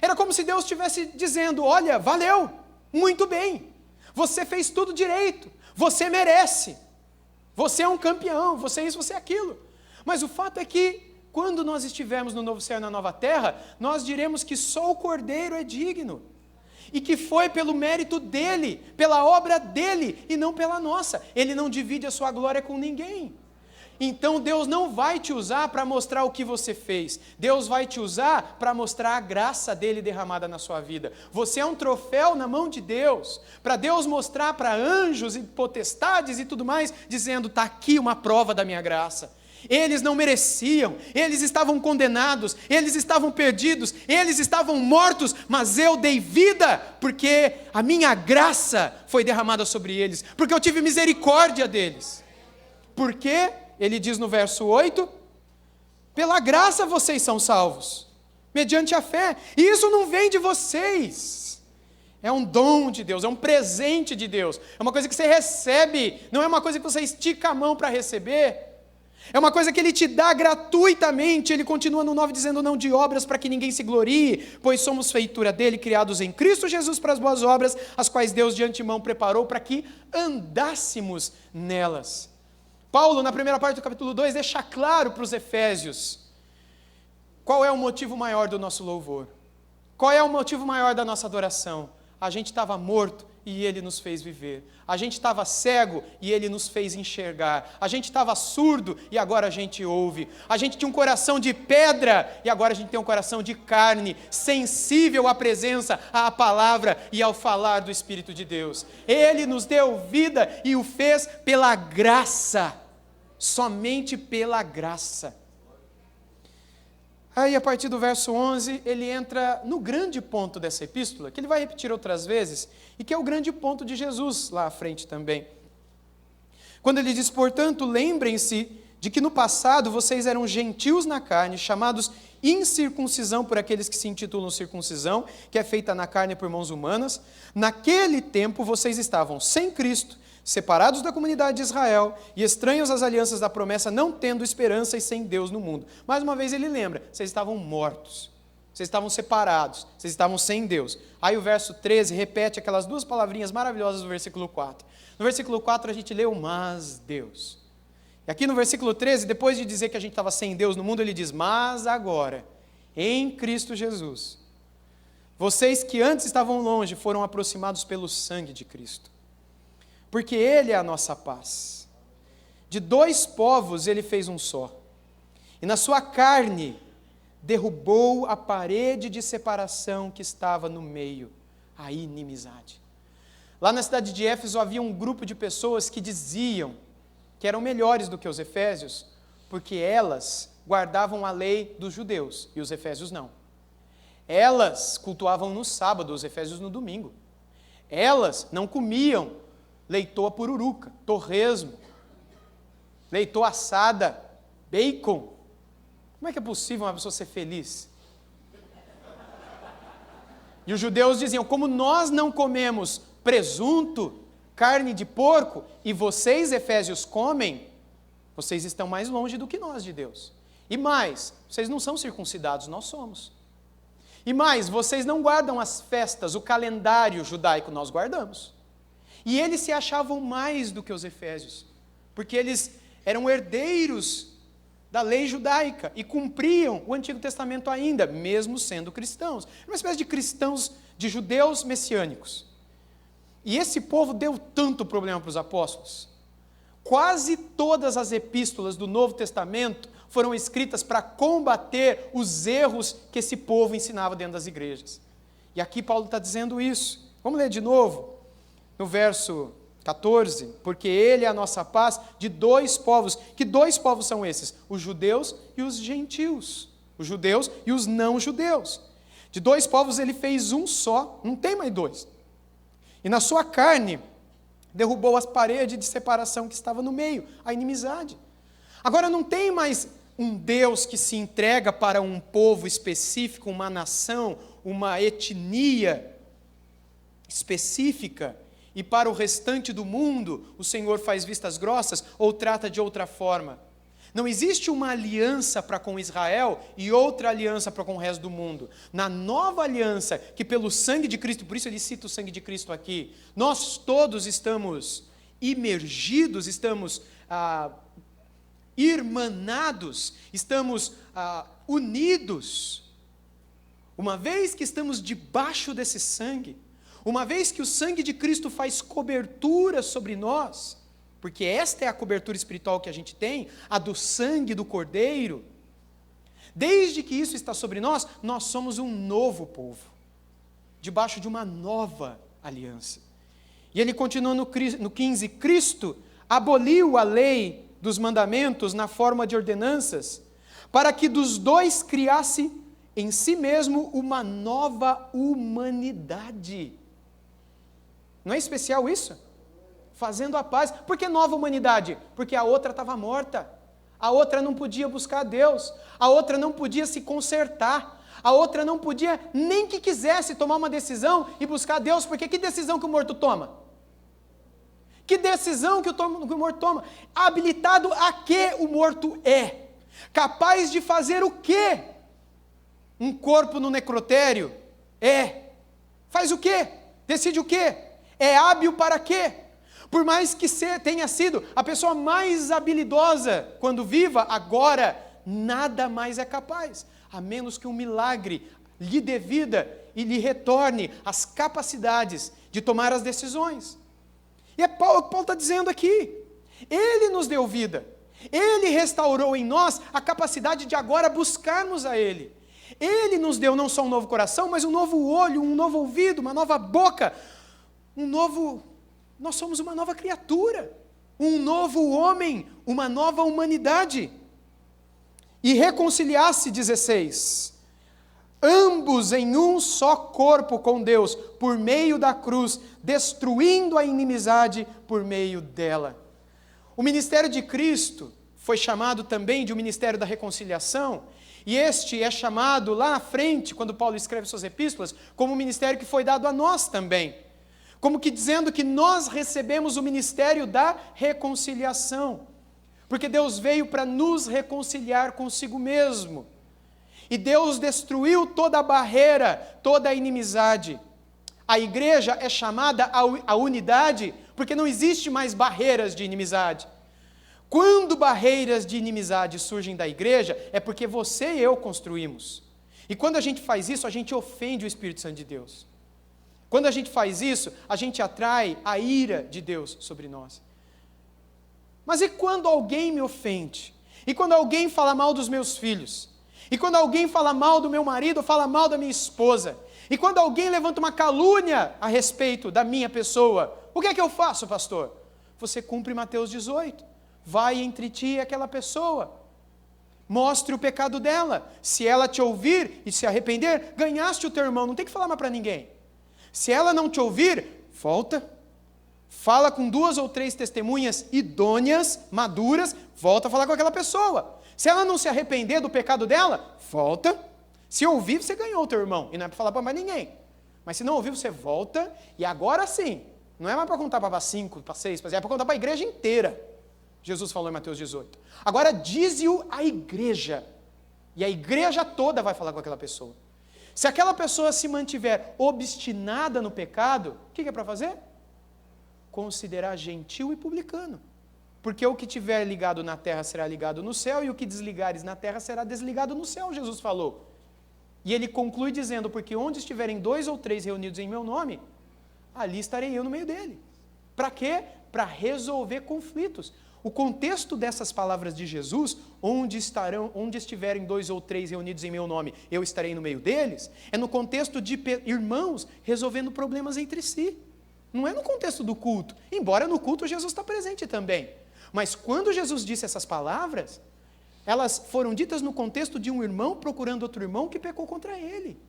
Era como se Deus estivesse dizendo, olha, valeu, muito bem, você fez tudo direito, você merece, você é um campeão, você é isso, você é aquilo. Mas o fato é que, quando nós estivermos no novo céu e na nova terra, nós diremos que só o Cordeiro é digno, e que foi pelo mérito dele, pela obra dele, e não pela nossa. Ele não divide a sua glória com ninguém. Então Deus não vai te usar para mostrar o que você fez. Deus vai te usar para mostrar a graça dele derramada na sua vida. Você é um troféu na mão de Deus, para Deus mostrar para anjos e potestades e tudo mais, dizendo, está aqui uma prova da minha graça. Eles não mereciam, eles estavam condenados, eles estavam perdidos, eles estavam mortos, mas eu dei vida, porque a minha graça foi derramada sobre eles, porque eu tive misericórdia deles. Por quê? Ele diz no verso 8, pela graça vocês são salvos, mediante a fé, e isso não vem de vocês, é um dom de Deus, é um presente de Deus, é uma coisa que você recebe, não é uma coisa que você estica a mão para receber, é uma coisa que Ele te dá gratuitamente. Ele continua no 9 dizendo, não de obras para que ninguém se glorie, pois somos feitura dele, criados em Cristo Jesus para as boas obras, as quais Deus de antemão preparou para que andássemos nelas. Paulo, na primeira parte do capítulo 2, deixa claro para os Efésios qual é o motivo maior do nosso louvor, qual é o motivo maior da nossa adoração. A gente estava morto e Ele nos fez viver. A gente estava cego e Ele nos fez enxergar. A gente estava surdo e agora a gente ouve. A gente tinha um coração de pedra e agora a gente tem um coração de carne, sensível à presença, à palavra e ao falar do Espírito de Deus. Ele nos deu vida e o fez pela graça, somente pela graça. Aí, a partir do verso 11, ele entra no grande ponto dessa epístola, que ele vai repetir outras vezes, e que é o grande ponto de Jesus lá à frente também. Quando ele diz, portanto, lembrem-se de que no passado vocês eram gentios na carne, chamados incircuncisão por aqueles que se intitulam circuncisão, que é feita na carne por mãos humanas. Naquele tempo vocês estavam sem Cristo, separados da comunidade de Israel e estranhos às alianças da promessa, não tendo esperança e sem Deus no mundo. Mais uma vez ele lembra, vocês estavam mortos, vocês estavam separados, vocês estavam sem Deus. Aí o verso 13 repete aquelas duas palavrinhas maravilhosas do versículo 4. No versículo 4 a gente leu, mas Deus. E aqui no versículo 13, depois de dizer que a gente estava sem Deus no mundo, ele diz, mas agora, em Cristo Jesus, vocês que antes estavam longe foram aproximados pelo sangue de Cristo. Porque Ele é a nossa paz. De dois povos Ele fez um só. E na sua carne derrubou a parede de separação que estava no meio, a inimizade. Lá na cidade de Éfeso havia um grupo de pessoas que diziam que eram melhores do que os efésios, porque elas guardavam a lei dos judeus e os efésios não. Elas cultuavam no sábado, os efésios no domingo. Elas não comiam leitoa pururuca, torresmo, leitoa assada, bacon. Como é que é possível uma pessoa ser feliz? E os judeus diziam, como nós não comemos presunto, carne de porco, e vocês, efésios, comem, vocês estão mais longe do que nós de Deus. E mais, vocês não são circuncidados, nós somos. E mais, vocês não guardam as festas, o calendário judaico, nós guardamos. E eles se achavam mais do que os efésios, porque eles eram herdeiros da lei judaica e cumpriam o Antigo Testamento ainda, mesmo sendo cristãos. Uma espécie de cristãos, de judeus messiânicos. E esse povo deu tanto problema para os apóstolos. Quase todas as epístolas do Novo Testamento foram escritas para combater os erros que esse povo ensinava dentro das igrejas. E aqui Paulo está dizendo isso. Vamos ler de novo. No verso 14, porque Ele é a nossa paz de dois povos. Que dois povos são esses? Os judeus e os gentios. Os judeus e os não judeus. De dois povos Ele fez um só, não tem mais dois. E na sua carne derrubou as paredes de separação que estava no meio, a inimizade. Agora não tem mais um Deus que se entrega para um povo específico, uma nação, uma etnia específica, e para o restante do mundo o Senhor faz vistas grossas ou trata de outra forma. Não existe uma aliança para com Israel e outra aliança para com o resto do mundo. Na nova aliança, que pelo sangue de Cristo, por isso ele cita o sangue de Cristo aqui, nós todos estamos imergidos, estamos irmanados, estamos unidos. Uma vez que estamos debaixo desse sangue, uma vez que o sangue de Cristo faz cobertura sobre nós, porque esta é a cobertura espiritual que a gente tem, a do sangue do Cordeiro, desde que isso está sobre nós, nós somos um novo povo, debaixo de uma nova aliança. E ele continua no 15, Cristo aboliu a lei dos mandamentos na forma de ordenanças, para que dos dois criasse em si mesmo uma nova humanidade. Não é especial isso? Fazendo a paz. Por que nova humanidade? Porque a outra estava morta. A outra não podia buscar a Deus. A outra não podia se consertar. A outra não podia, nem que quisesse, tomar uma decisão e buscar a Deus. Porque que decisão que o morto toma? Que decisão que o morto toma? Habilitado a que o morto é? Capaz de fazer o quê? Um corpo no necrotério? Faz o quê? Decide o quê? É hábil para quê? Por mais que tenha sido a pessoa mais habilidosa quando viva, agora nada mais é capaz, a menos que um milagre lhe dê vida e lhe retorne as capacidades de tomar as decisões. E é Paulo que Paulo está dizendo aqui. Ele nos deu vida. Ele restaurou em nós a capacidade de agora buscarmos a Ele. Ele nos deu não só um novo coração, mas um novo olho, um novo ouvido, uma nova boca, nós somos uma nova criatura, um novo homem, uma nova humanidade. e reconciliasse, 16, ambos em um só corpo com Deus, por meio da cruz, destruindo a inimizade por meio dela. O ministério de Cristo foi chamado também de o ministério da reconciliação, e este é chamado lá na frente, quando Paulo escreve suas epístolas, como um ministério que foi dado a nós também. Como que dizendo que nós recebemos o ministério da reconciliação. Porque Deus veio para nos reconciliar consigo mesmo. E Deus destruiu toda a barreira, toda a inimizade. A igreja é chamada à unidade, porque não existe mais barreiras de inimizade. Quando barreiras de inimizade surgem da igreja, é porque você e eu construímos. E quando a gente faz isso, a gente ofende o Espírito Santo de Deus. Quando a gente faz isso, a gente atrai a ira de Deus sobre nós. Mas e quando alguém me ofende? E quando alguém fala mal dos meus filhos? E quando alguém fala mal do meu marido, ou fala mal da minha esposa? E quando alguém levanta uma calúnia a respeito da minha pessoa? O que é que eu faço, pastor? Você cumpre Mateus 18. Vai entre ti e aquela pessoa. Mostre o pecado dela. Se ela te ouvir e se arrepender, ganhaste o teu irmão. Não tem que falar mais para ninguém. Se ela não te ouvir, volta. Fala com 2 ou 3 testemunhas idôneas, maduras, volta a falar com aquela pessoa. Se ela não se arrepender do pecado dela, volta. Se ouvir, você ganhou o teu irmão. E não é para falar para mais ninguém. Mas se não ouvir, você volta. E agora sim, não é mais para contar para 5, para 6, é para contar para a igreja inteira. Jesus falou em Mateus 18. Agora dize-o à igreja. E a igreja toda vai falar com aquela pessoa. Se aquela pessoa se mantiver obstinada no pecado, o que é para fazer? Considerar gentil e publicano. Porque o que tiver ligado na terra será ligado no céu, e o que desligares na terra será desligado no céu, Jesus falou. E ele conclui dizendo, porque onde estiverem 2 ou 3 reunidos em meu nome, ali estarei eu no meio dele. Para quê? Para resolver conflitos. O contexto dessas palavras de Jesus, onde estiverem 2 ou 3 reunidos em meu nome, eu estarei no meio deles, é no contexto de irmãos resolvendo problemas entre si. Não é no contexto do culto, embora no culto Jesus está presente também. Mas quando Jesus disse essas palavras, elas foram ditas no contexto de um irmão procurando outro irmão que pecou contra ele.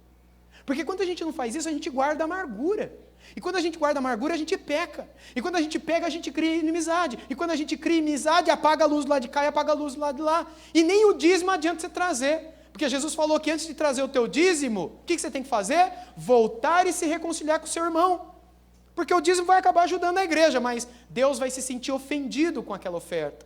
Porque quando a gente não faz isso, a gente guarda amargura. E quando a gente guarda amargura, a gente peca. E quando a gente peca, a gente cria inimizade. E quando a gente cria inimizade, apaga a luz do lado de cá e apaga a luz do lado de lá. E nem o dízimo adianta você trazer. Porque Jesus falou que antes de trazer o teu dízimo, o que você tem que fazer? Voltar e se reconciliar com o seu irmão. Porque o dízimo vai acabar ajudando a igreja, mas Deus vai se sentir ofendido com aquela oferta.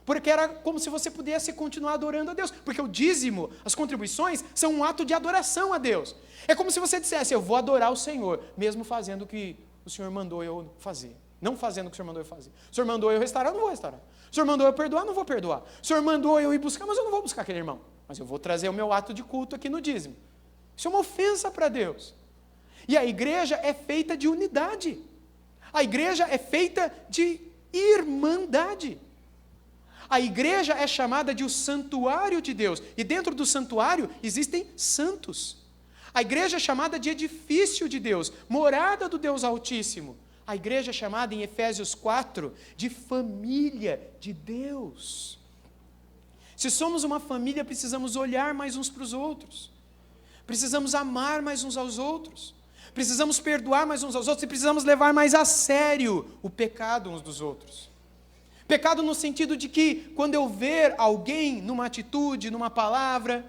Porque era como se você pudesse continuar adorando a Deus. Porque o dízimo, as contribuições, são um ato de adoração a Deus. É como se você dissesse, eu vou adorar o Senhor, mesmo fazendo o que o Senhor mandou eu fazer. Não fazendo o que o Senhor mandou eu fazer. O Senhor mandou eu restaurar, eu não vou restaurar. O Senhor mandou eu perdoar, eu não vou perdoar. O Senhor mandou eu ir buscar, mas eu não vou buscar aquele irmão. Mas eu vou trazer o meu ato de culto aqui no dízimo. Isso é uma ofensa para Deus. E a igreja é feita de unidade. A igreja é feita de irmandade. A igreja é chamada de o santuário de Deus. E dentro do santuário existem santos. A igreja é chamada de edifício de Deus, morada do Deus Altíssimo. A igreja é chamada em Efésios 4 de família de Deus. Se somos uma família, precisamos olhar mais uns para os outros. Precisamos amar mais uns aos outros. Precisamos perdoar mais uns aos outros e precisamos levar mais a sério o pecado uns dos outros. Pecado no sentido de que, quando eu ver alguém numa atitude, numa palavra,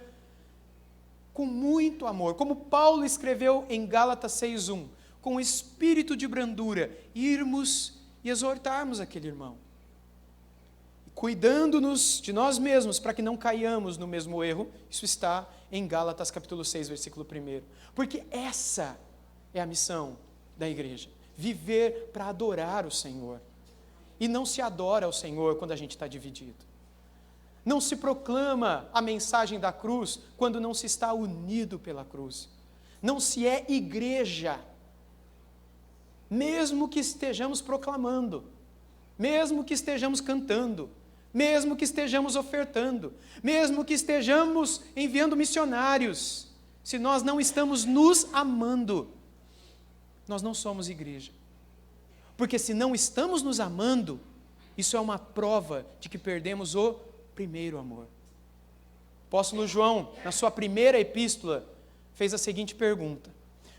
com muito amor, como Paulo escreveu em Gálatas 6:1, com espírito de brandura, irmos e exortarmos aquele irmão. Cuidando-nos de nós mesmos, para que não caiamos no mesmo erro, isso está em Gálatas capítulo 6, versículo 1. Porque essa é a missão da igreja, viver para adorar o Senhor. E não se adora ao Senhor quando a gente está dividido. Não se proclama a mensagem da cruz quando não se está unido pela cruz. Não se é igreja, mesmo que estejamos proclamando, mesmo que estejamos cantando, mesmo que estejamos ofertando, mesmo que estejamos enviando missionários, se nós não estamos nos amando, nós não somos igreja. Porque se não estamos nos amando, isso é uma prova de que perdemos o primeiro amor. apóstolo João, na sua primeira epístola, fez a seguinte pergunta: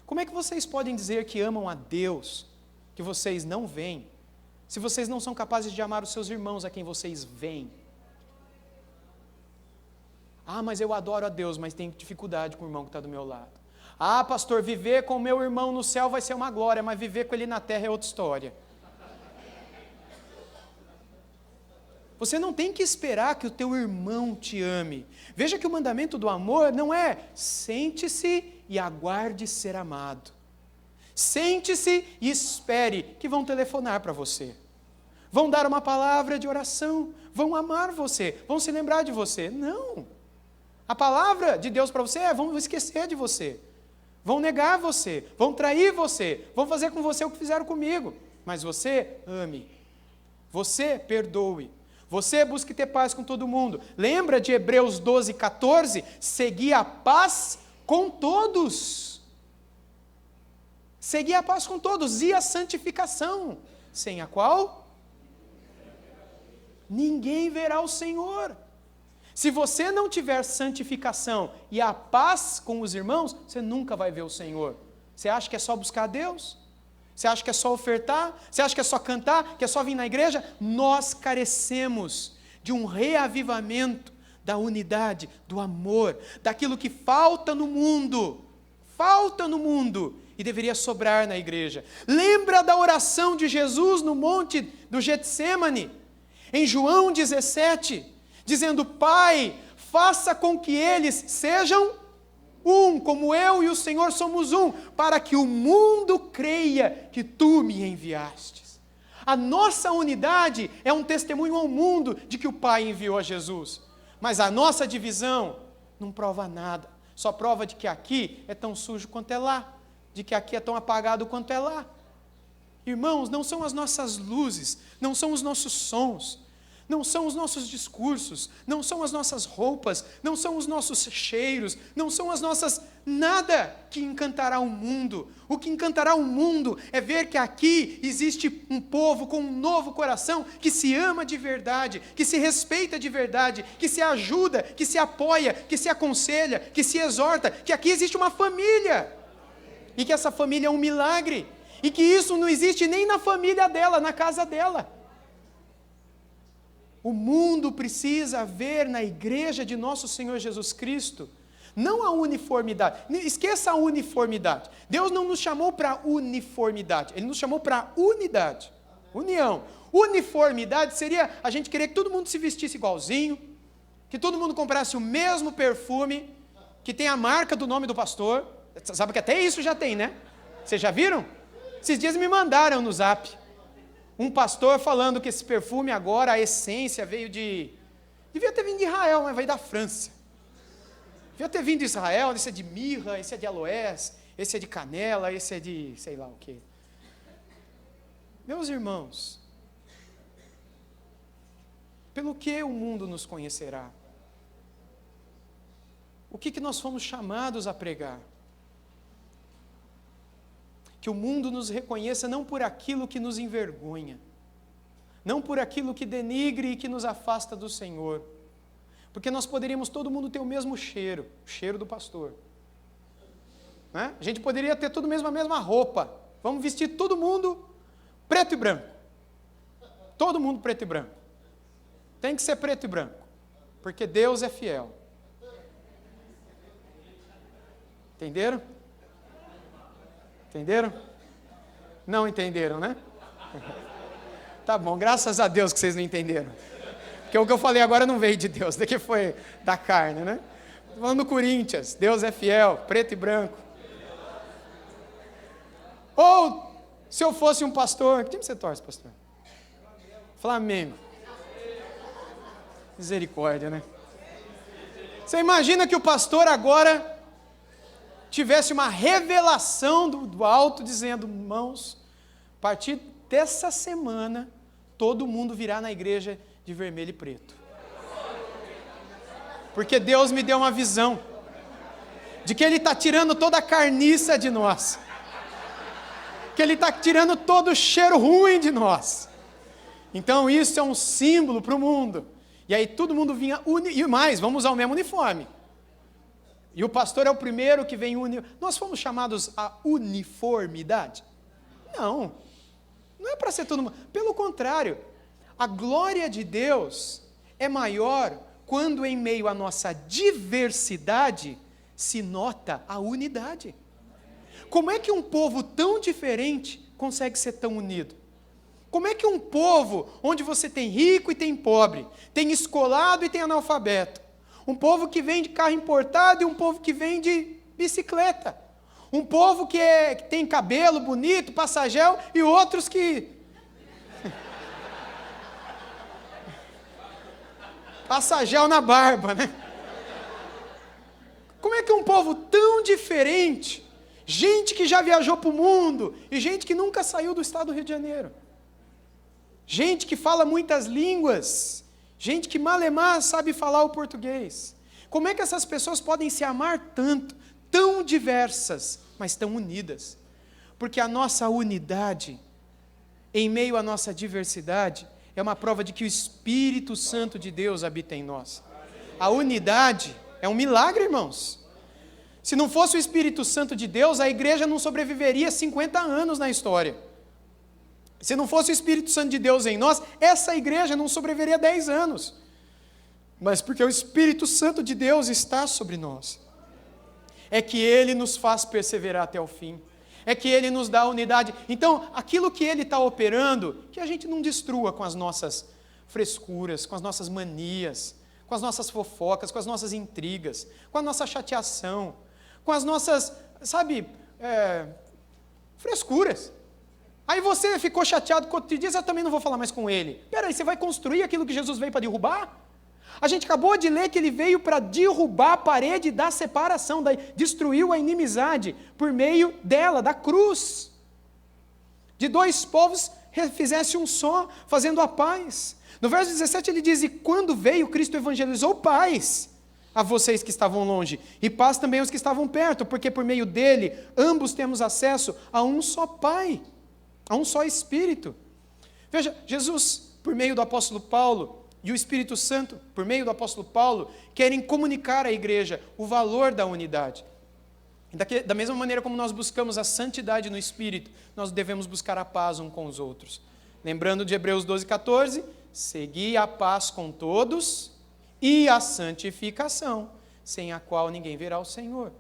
como é que vocês podem dizer que amam a Deus, que vocês não veem, se vocês não são capazes de amar os seus irmãos a quem vocês veem? Ah, mas eu adoro a Deus, mas tenho dificuldade com o irmão que está do meu lado. Ah, pastor, viver com o meu irmão no céu vai ser uma glória, mas viver com ele na terra é outra história. Você não tem que esperar que o teu irmão te ame. Veja que o mandamento do amor não é sente-se e aguarde ser amado. Sente-se e espere que vão telefonar para você. Vão dar uma palavra de oração, vão amar você, vão se lembrar de você. Não. A palavra de Deus para você é: vão esquecer de você. Vão negar você, vão trair você, vão fazer com você o que fizeram comigo. Mas você ame. Você perdoe. Você busque ter paz com todo mundo. Lembra de Hebreus 12, 14? Segui a paz com todos. Segui a paz com todos e a santificação, sem a qual ninguém verá o Senhor. Se você não tiver santificação e a paz com os irmãos, você nunca vai ver o Senhor. Você acha que é só buscar a Deus? Você acha que é só ofertar? Você acha que é só cantar? Que é só vir na igreja? Nós carecemos de um reavivamento da unidade, do amor, daquilo que falta no mundo e deveria sobrar na igreja. Lembra da oração de Jesus no monte do Getsêmani, em João 17, dizendo: Pai, faça com que eles sejam um, como eu e o Senhor somos um, para que o mundo creia que tu me enviastes. A nossa unidade é um testemunho ao mundo de que o Pai enviou a Jesus. Mas a nossa divisão não prova nada. Só prova de que aqui é tão sujo quanto é lá, de que aqui é tão apagado quanto é lá. Irmãos, não são as nossas luzes, não são os nossos sons, não são os nossos discursos, não são as nossas roupas, não são os nossos cheiros, não são as nossas... nada que encantará o mundo. O que encantará o mundo é ver que aqui existe um povo com um novo coração, que se ama de verdade, que se respeita de verdade, que se ajuda, que se apoia, que se aconselha, que se exorta, que aqui existe uma família, e que essa família é um milagre, e que isso não existe nem na família dela, na casa dela. O mundo precisa ver na igreja de nosso Senhor Jesus Cristo, não a uniformidade. Esqueça a uniformidade. Deus não nos chamou para uniformidade, Ele nos chamou para unidade, união. Uniformidade seria a gente querer que todo mundo se vestisse igualzinho, que todo mundo comprasse o mesmo perfume, que tem a marca do nome do pastor. Sabe que até isso já tem, né? Vocês já viram? Esses dias me mandaram no zap um pastor falando que esse perfume agora, a essência veio de... devia ter vindo de Israel, mas veio da França. Devia ter vindo de Israel, esse é de mirra, esse é de aloés, esse é de canela, esse é de sei lá o quê. Meus irmãos, pelo que o mundo nos conhecerá? O que nós fomos chamados a pregar? Que o mundo nos reconheça não por aquilo que nos envergonha, não por aquilo que denigre e que nos afasta do Senhor, porque nós poderíamos todo mundo ter o mesmo cheiro, o cheiro do pastor, né? A gente poderia ter todo mesmo a mesma roupa, vamos vestir todo mundo preto e branco, todo mundo preto e branco, tem que ser preto e branco, porque Deus é fiel. Entenderam? Entenderam? Não entenderam, né? Tá bom, graças a Deus que vocês não entenderam. Porque o que eu falei agora não veio de Deus, daqui foi da carne, né? Estou falando do Corinthians, Deus é fiel, preto e branco. Ou, se eu fosse um pastor, que time você torce, pastor? Flamengo. Misericórdia, né? Você imagina que o pastor agora tivesse uma revelação do alto, dizendo: irmãos, a partir dessa semana, todo mundo virá na igreja de vermelho e preto. Porque Deus me deu uma visão, de que Ele está tirando toda a carniça de nós, que Ele está tirando todo o cheiro ruim de nós. Então isso é um símbolo para o mundo, E aí todo mundo vinha e mais, vamos usar o mesmo uniforme. E o pastor é o primeiro que vem Nós fomos chamados a uniformidade? Não. Não é para ser todo mundo. Pelo contrário, a glória de Deus é maior quando em meio à nossa diversidade se nota a unidade. Como é que um povo tão diferente consegue ser tão unido? Como é que um povo onde você tem rico e tem pobre, tem escolado e tem analfabeto, um povo que vem de carro importado e um povo que vem de bicicleta, um povo que tem cabelo bonito, passa gel e outros que passa gel na barba, né? Como é que um povo tão diferente, gente que já viajou para o mundo e gente que nunca saiu do estado do Rio de Janeiro, gente que fala muitas línguas, gente que malemar sabe falar o português, como é que essas pessoas podem se amar tanto, tão diversas, mas tão unidas? Porque a nossa unidade, em meio à nossa diversidade, é uma prova de que o Espírito Santo de Deus habita em nós. A unidade é um milagre, irmãos. Se não fosse o Espírito Santo de Deus, a igreja não sobreviveria 50 anos na história. Se não fosse o Espírito Santo de Deus em nós, essa igreja não sobreviveria 10 anos. Mas porque o Espírito Santo de Deus está sobre nós, é que Ele nos faz perseverar até o fim, é que Ele nos dá unidade. Então, aquilo que Ele está operando, que a gente não destrua com as nossas frescuras, com as nossas manias, com as nossas fofocas, com as nossas intrigas, com a nossa chateação, com as nossas, frescuras. Aí você ficou chateado com outro dia, eu também não vou falar mais com ele. Peraí, você vai construir aquilo que Jesus veio para derrubar? A gente acabou de ler que ele veio para derrubar a parede da separação, destruiu a inimizade por meio dela, da cruz. De dois povos fizesse um só, fazendo a paz. No verso 17 ele diz, e quando veio, Cristo evangelizou paz a vocês que estavam longe, e paz também aos que estavam perto, porque por meio dele, ambos temos acesso a um só Pai, a um só Espírito. Veja, Jesus, por meio do apóstolo Paulo, e o Espírito Santo, por meio do apóstolo Paulo, querem comunicar à igreja o valor da unidade. Da mesma maneira como nós buscamos a santidade no Espírito, nós devemos buscar a paz uns com os outros. Lembrando de Hebreus 12:14, segui a paz com todos e a santificação, sem a qual ninguém verá o Senhor.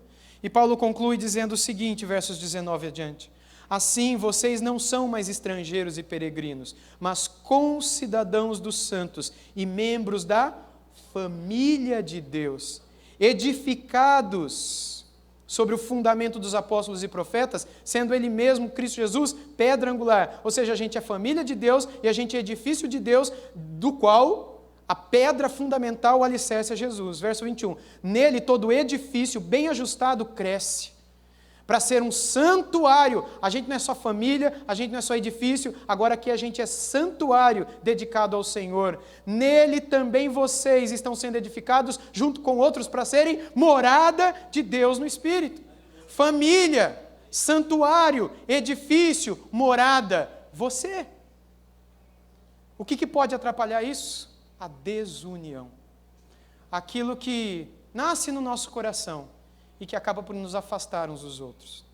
E Paulo conclui dizendo o seguinte, versos 19 adiante, assim vocês não são mais estrangeiros e peregrinos, mas concidadãos dos santos e membros da família de Deus, edificados sobre o fundamento dos apóstolos e profetas, sendo ele mesmo, Cristo Jesus, pedra angular. Ou seja, a gente é família de Deus e a gente é edifício de Deus, do qual a pedra fundamental, o alicerce é Jesus. Verso 21. Nele todo edifício bem ajustado cresce, para ser um santuário. A gente não é só família, a gente não é só edifício, agora aqui a gente é santuário dedicado ao Senhor. Nele também vocês estão sendo edificados junto com outros para serem morada de Deus no Espírito. Família, santuário, edifício, morada, você. O que pode atrapalhar isso? A desunião. Aquilo que nasce no nosso coração e que acaba por nos afastar uns dos outros.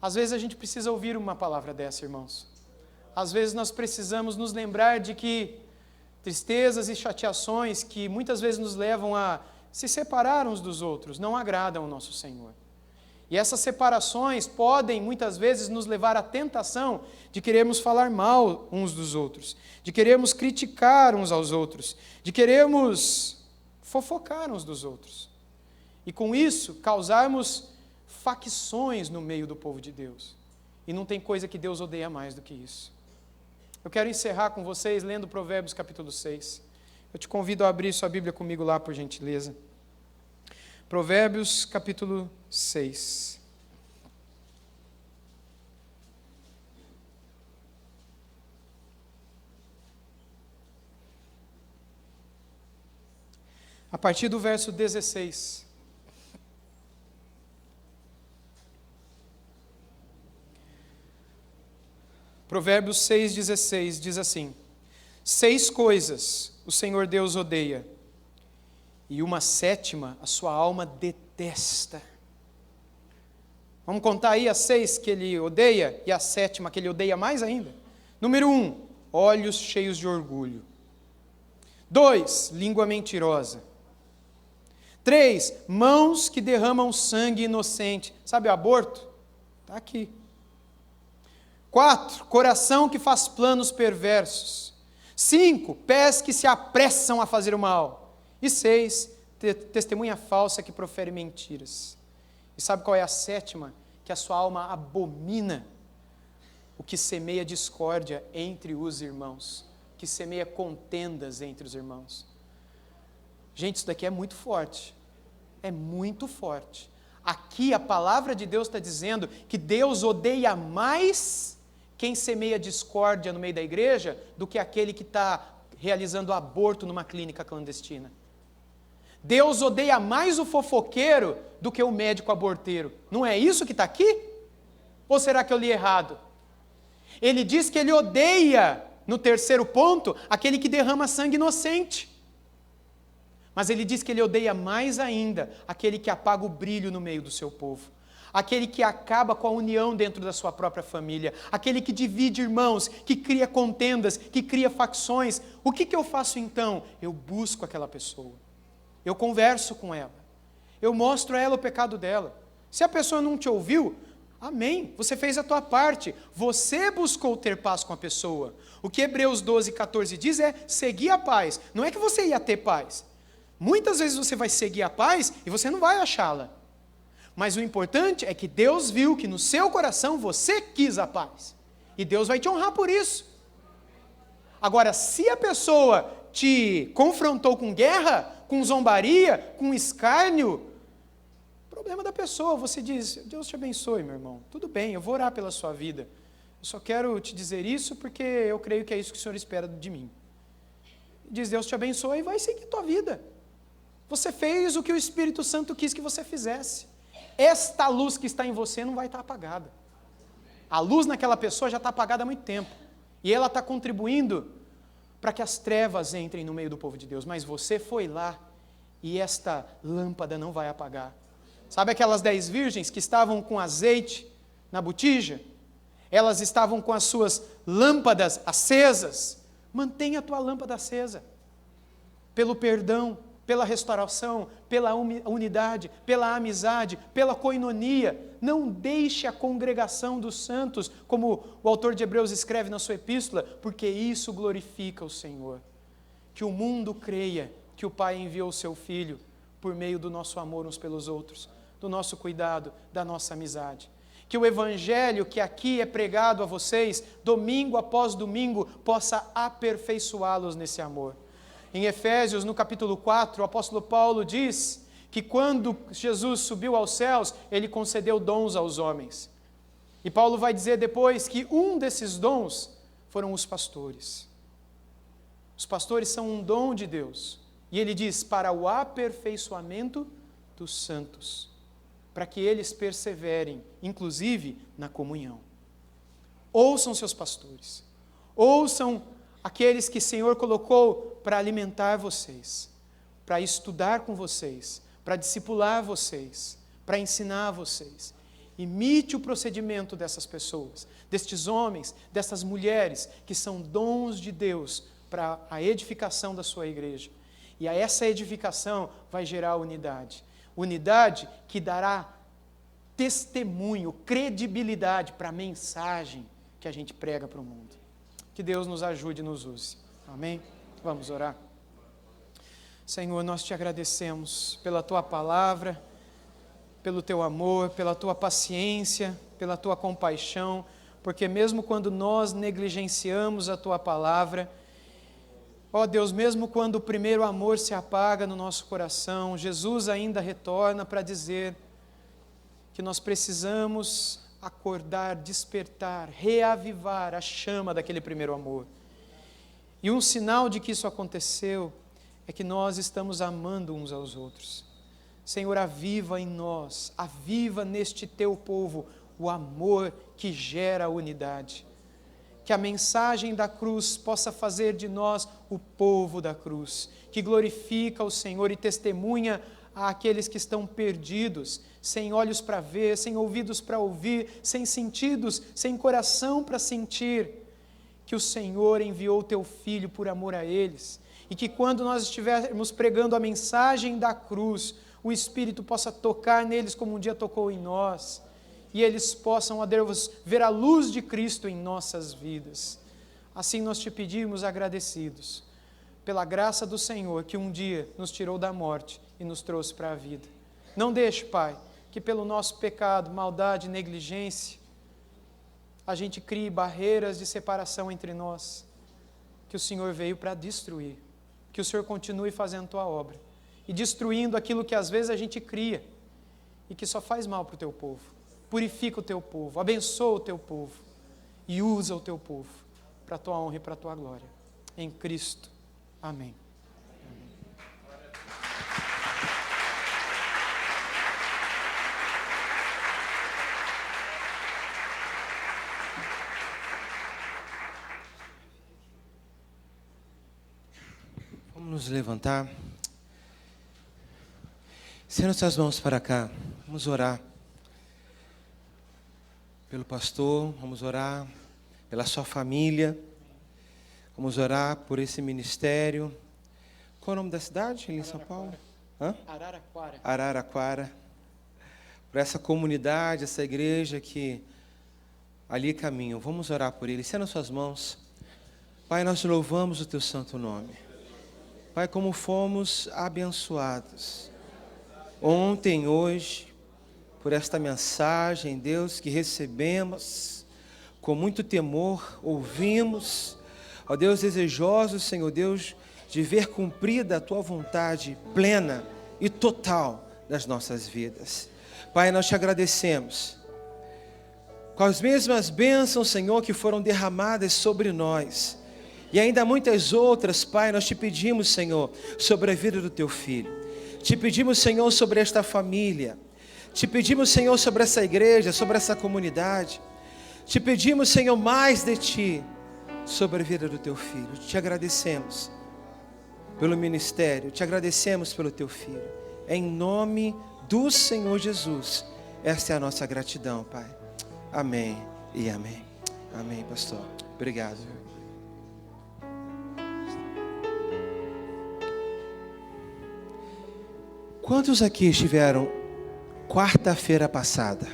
Às vezes a gente precisa ouvir uma palavra dessa, irmãos. Às vezes nós precisamos nos lembrar de que tristezas e chateações que muitas vezes nos levam a se separar uns dos outros não agradam ao nosso Senhor. E essas separações podem muitas vezes nos levar à tentação de querermos falar mal uns dos outros, de querermos criticar uns aos outros, de querermos fofocar uns dos outros. E com isso, causarmos facções no meio do povo de Deus. E não tem coisa que Deus odeia mais do que isso. Eu quero encerrar com vocês lendo Provérbios capítulo 6. Eu te convido a abrir sua Bíblia comigo lá, por gentileza. Provérbios capítulo 6. A partir do verso 16. Provérbios 6,16 diz assim: 6 coisas o Senhor Deus odeia, e uma 7ª a sua alma detesta. Vamos contar aí as 6 que ele odeia e a 7ª que ele odeia mais ainda? Número 1, olhos cheios de orgulho. 2, língua mentirosa. 3, mãos que derramam sangue inocente. Sabe o aborto? Está aqui. 4, coração que faz planos perversos. 5, pés que se apressam a fazer o mal. E 6, testemunha falsa que profere mentiras. E sabe qual é a 7ª? Que a sua alma abomina o que semeia discórdia entre os irmãos, que semeia contendas entre os irmãos. Gente, isso daqui é muito forte. É muito forte. Aqui a palavra de Deus está dizendo que Deus odeia mais quem semeia discórdia no meio da igreja do que aquele que está realizando aborto numa clínica clandestina. Deus odeia mais o fofoqueiro do que o médico aborteiro. Não é isso que está aqui? Ou será que eu li errado? Ele diz que ele odeia, no 3º ponto, aquele que derrama sangue inocente. Mas ele diz que ele odeia mais ainda aquele que apaga o brilho no meio do seu povo. Aquele que acaba com a união dentro da sua própria família. Aquele que divide irmãos, que cria contendas, que cria facções. O que eu faço então? Eu busco aquela pessoa. Eu converso com ela. Eu mostro a ela o pecado dela. Se a pessoa não te ouviu, amém, você fez a tua parte. Você buscou ter paz com a pessoa. O que Hebreus 12, 14 diz é seguir a paz. Não é que você ia ter paz. Muitas vezes você vai seguir a paz e você não vai achá-la. Mas o importante é que Deus viu que no seu coração você quis a paz. E Deus vai te honrar por isso. Agora, se a pessoa te confrontou com guerra, com zombaria, com escárnio, problema da pessoa, você diz, Deus te abençoe, meu irmão. Tudo bem, eu vou orar pela sua vida. Eu só quero te dizer isso porque eu creio que é isso que o Senhor espera de mim. Diz, Deus te abençoe e vai seguir tua vida. Você fez o que o Espírito Santo quis que você fizesse. Esta luz que está em você não vai estar apagada. A luz naquela pessoa já está apagada há muito tempo. E ela está contribuindo para que as trevas entrem no meio do povo de Deus. Mas você foi lá e esta lâmpada não vai apagar. Sabe aquelas 10 virgens que estavam com azeite na botija? Elas estavam com as suas lâmpadas acesas. Mantenha a tua lâmpada acesa. Pelo perdão, pela restauração, pela unidade, pela amizade, pela coinonia. Não deixe a congregação dos santos, como o autor de Hebreus escreve na sua epístola, porque isso glorifica o Senhor. Que o mundo creia que o Pai enviou o seu Filho por meio do nosso amor uns pelos outros, do nosso cuidado, da nossa amizade. Que o Evangelho que aqui é pregado a vocês, domingo após domingo, possa aperfeiçoá-los nesse amor. Em Efésios, no capítulo 4, o apóstolo Paulo diz que quando Jesus subiu aos céus, ele concedeu dons aos homens. E Paulo vai dizer depois que um desses dons foram os pastores. Os pastores são um dom de Deus. E ele diz, para o aperfeiçoamento dos santos, para que eles perseverem, inclusive, na comunhão. Ouçam seus pastores. Ouçam aqueles que o Senhor colocou para alimentar vocês, para estudar com vocês, para discipular vocês, para ensinar vocês. Imite o procedimento dessas pessoas, destes homens, dessas mulheres, que são dons de Deus para a edificação da sua igreja. E a essa edificação vai gerar unidade. Unidade que dará testemunho, credibilidade para a mensagem que a gente prega para o mundo. Que Deus nos ajude e nos use. Amém? Vamos orar. Senhor, nós te agradecemos pela tua palavra, pelo teu amor, pela tua paciência, pela tua compaixão, porque mesmo quando nós negligenciamos a tua palavra, ó Deus, mesmo quando o primeiro amor se apaga no nosso coração, Jesus ainda retorna para dizer que nós precisamos acordar, despertar, reavivar a chama daquele primeiro amor. E um sinal de que isso aconteceu é que nós estamos amando uns aos outros. Senhor, aviva em nós, aviva neste teu povo o amor que gera a unidade. que a mensagem da cruz possa fazer de nós o povo da cruz, que glorifica o Senhor e testemunha àqueles que estão perdidos, sem olhos para ver, sem ouvidos para ouvir, sem sentidos, sem coração para sentir, que o Senhor enviou o teu Filho por amor a eles, e que quando nós estivermos pregando a mensagem da cruz, o Espírito possa tocar neles como um dia tocou em nós, e eles possam, ó Deus, ver a luz de Cristo em nossas vidas. Assim nós te pedimos agradecidos, pela graça do Senhor, que um dia nos tirou da morte e nos trouxe para a vida. Não deixe, Pai, que pelo nosso pecado, maldade e negligência, a gente crie barreiras de separação entre nós, que o Senhor veio para destruir, que o Senhor continue fazendo a tua obra, e destruindo aquilo que às vezes a gente cria, e que só faz mal para o teu povo. Purifica o teu povo, abençoa o teu povo, e usa o teu povo, para a tua honra e para a tua glória. Em Cristo. Amém. Vamos nos levantar. Estenda suas mãos para cá. Vamos orar pelo pastor, vamos orar pela sua família, vamos orar por esse ministério. Qual é o nome da cidade ali em São Paulo? Araraquara. Araraquara. Por essa comunidade, essa igreja que ali caminham. Vamos orar por eles. Estenda suas mãos. Pai, nós louvamos o teu santo nome. Pai, como fomos abençoados ontem, hoje, por esta mensagem, Deus, que recebemos com muito temor, ouvimos, ó Deus, desejosos, Senhor Deus, de ver cumprida a tua vontade plena e total nas nossas vidas. Pai, nós te agradecemos com as mesmas bênçãos, Senhor, que foram derramadas sobre nós, e ainda muitas outras, Pai, nós te pedimos, Senhor, sobre a vida do teu filho. Te pedimos, Senhor, sobre esta família. Te pedimos, Senhor, sobre essa igreja, sobre essa comunidade. Te pedimos, Senhor, mais de Ti, sobre a vida do teu filho. Te agradecemos pelo ministério, te agradecemos pelo teu filho. Em nome do Senhor Jesus, esta é a nossa gratidão, Pai. Amém e amém. Amém, pastor. Obrigado. Quantos aqui estiveram quarta-feira passada?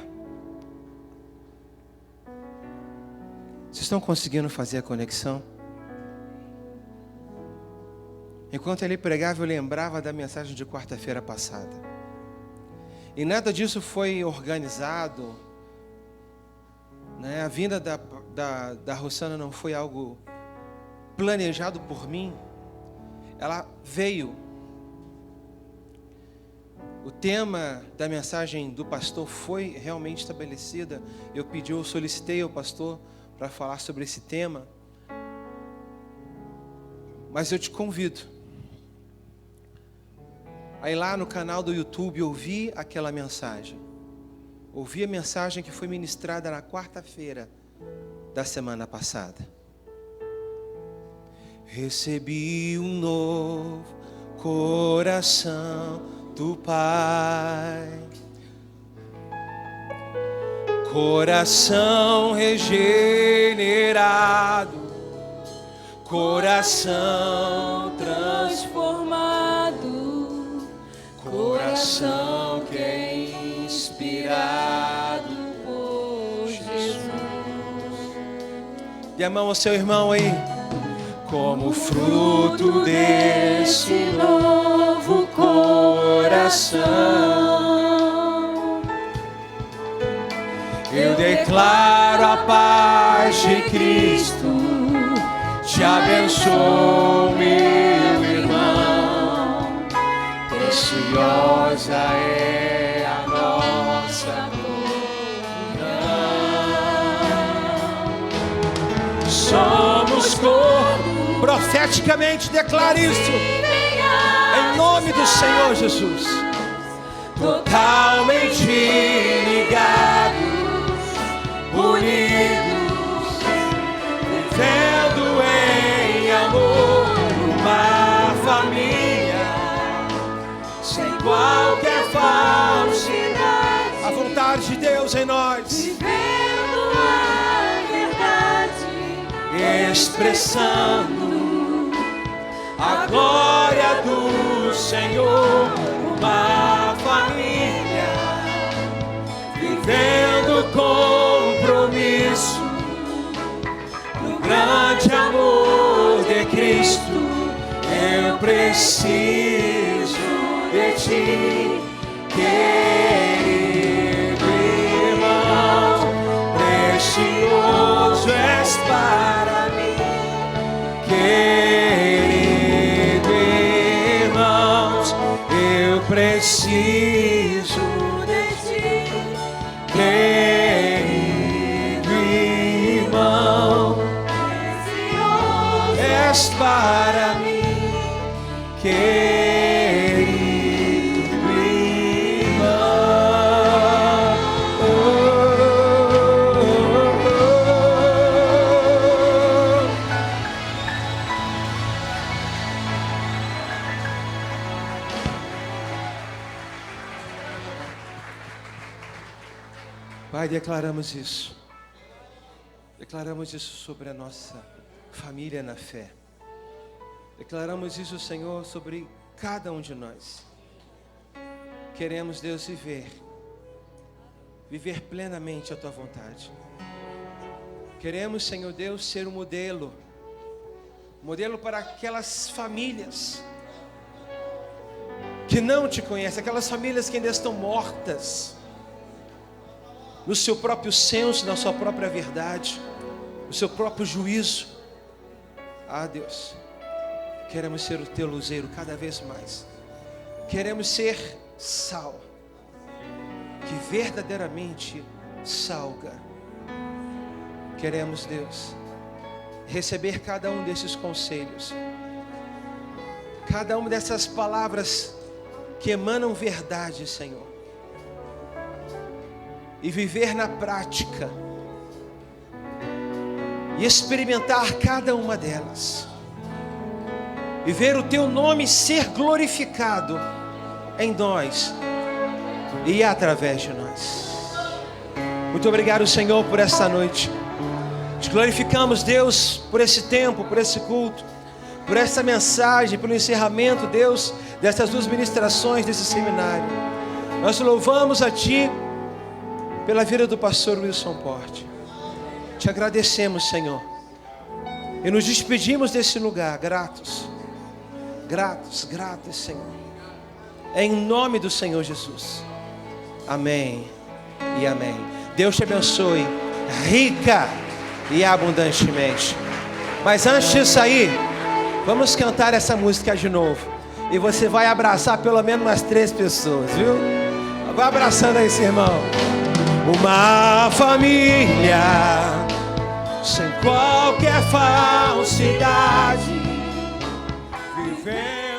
Vocês estão conseguindo fazer a conexão? Enquanto ele pregava, eu lembrava da mensagem de quarta-feira passada. E nada disso foi organizado, né? A vinda da Rossana não foi algo planejado por mim. Ela veio. O tema da mensagem do pastor foi realmente estabelecida. Eu solicitei ao pastor para falar sobre esse tema. Mas eu te convido a ir lá no canal do YouTube ouvir aquela mensagem. Ouvir a mensagem que foi ministrada na quarta-feira da semana passada. Recebi um novo coração do Pai, coração regenerado, coração transformado, coração que é inspirado por Jesus. Dê a mão ao seu irmão aí. Como fruto desse novo coração, eu declaro a paz de Cristo, te abençoo, meu irmão, preciosa é a nossa comunhão. Somos corpo. Profeticamente declare isso em nome do Senhor Jesus. Totalmente ligados, unidos, em nós. Vivendo a verdade, Expressando a glória do Senhor. Uma família vivendo compromisso no grande amor de Cristo. Eu preciso de ti, querido irmão. Precioso és para mim, querido irmãos. Eu preciso de ti, querido irmão. Precioso és para mim, querido irmão. Pai, declaramos isso. Declaramos isso sobre a nossa família na fé. Declaramos isso, Senhor, sobre cada um de nós. Queremos, Deus, viver plenamente a Tua vontade. Queremos, Senhor Deus, ser um modelo para aquelas famílias que não Te conhecem, aquelas famílias que ainda estão mortas no seu próprio senso, na sua própria verdade, no seu próprio juízo. Ah, Deus, queremos ser o Teu luzeiro cada vez mais. Queremos ser sal, que verdadeiramente salga. Queremos, Deus, receber cada um desses conselhos, cada uma dessas palavras que emanam verdade, Senhor, e viver na prática, e experimentar cada uma delas, e ver o Teu nome ser glorificado em nós e através de nós. Muito obrigado, Senhor, por esta noite. Te glorificamos, Deus, por esse tempo, por esse culto, por essa mensagem, pelo encerramento, Deus, dessas 2 ministrações desse seminário. Nós louvamos a Ti pela vida do pastor Wilson Porte. Te agradecemos, Senhor, e nos despedimos desse lugar gratos, Senhor, em nome do Senhor Jesus. Amém e amém. Deus te abençoe rica e abundantemente. Mas antes de sair, vamos cantar essa música de novo, e você vai abraçar pelo menos umas 3 pessoas, viu? Vai abraçando aí, esse irmão. Uma família sem qualquer falsidade, vivendo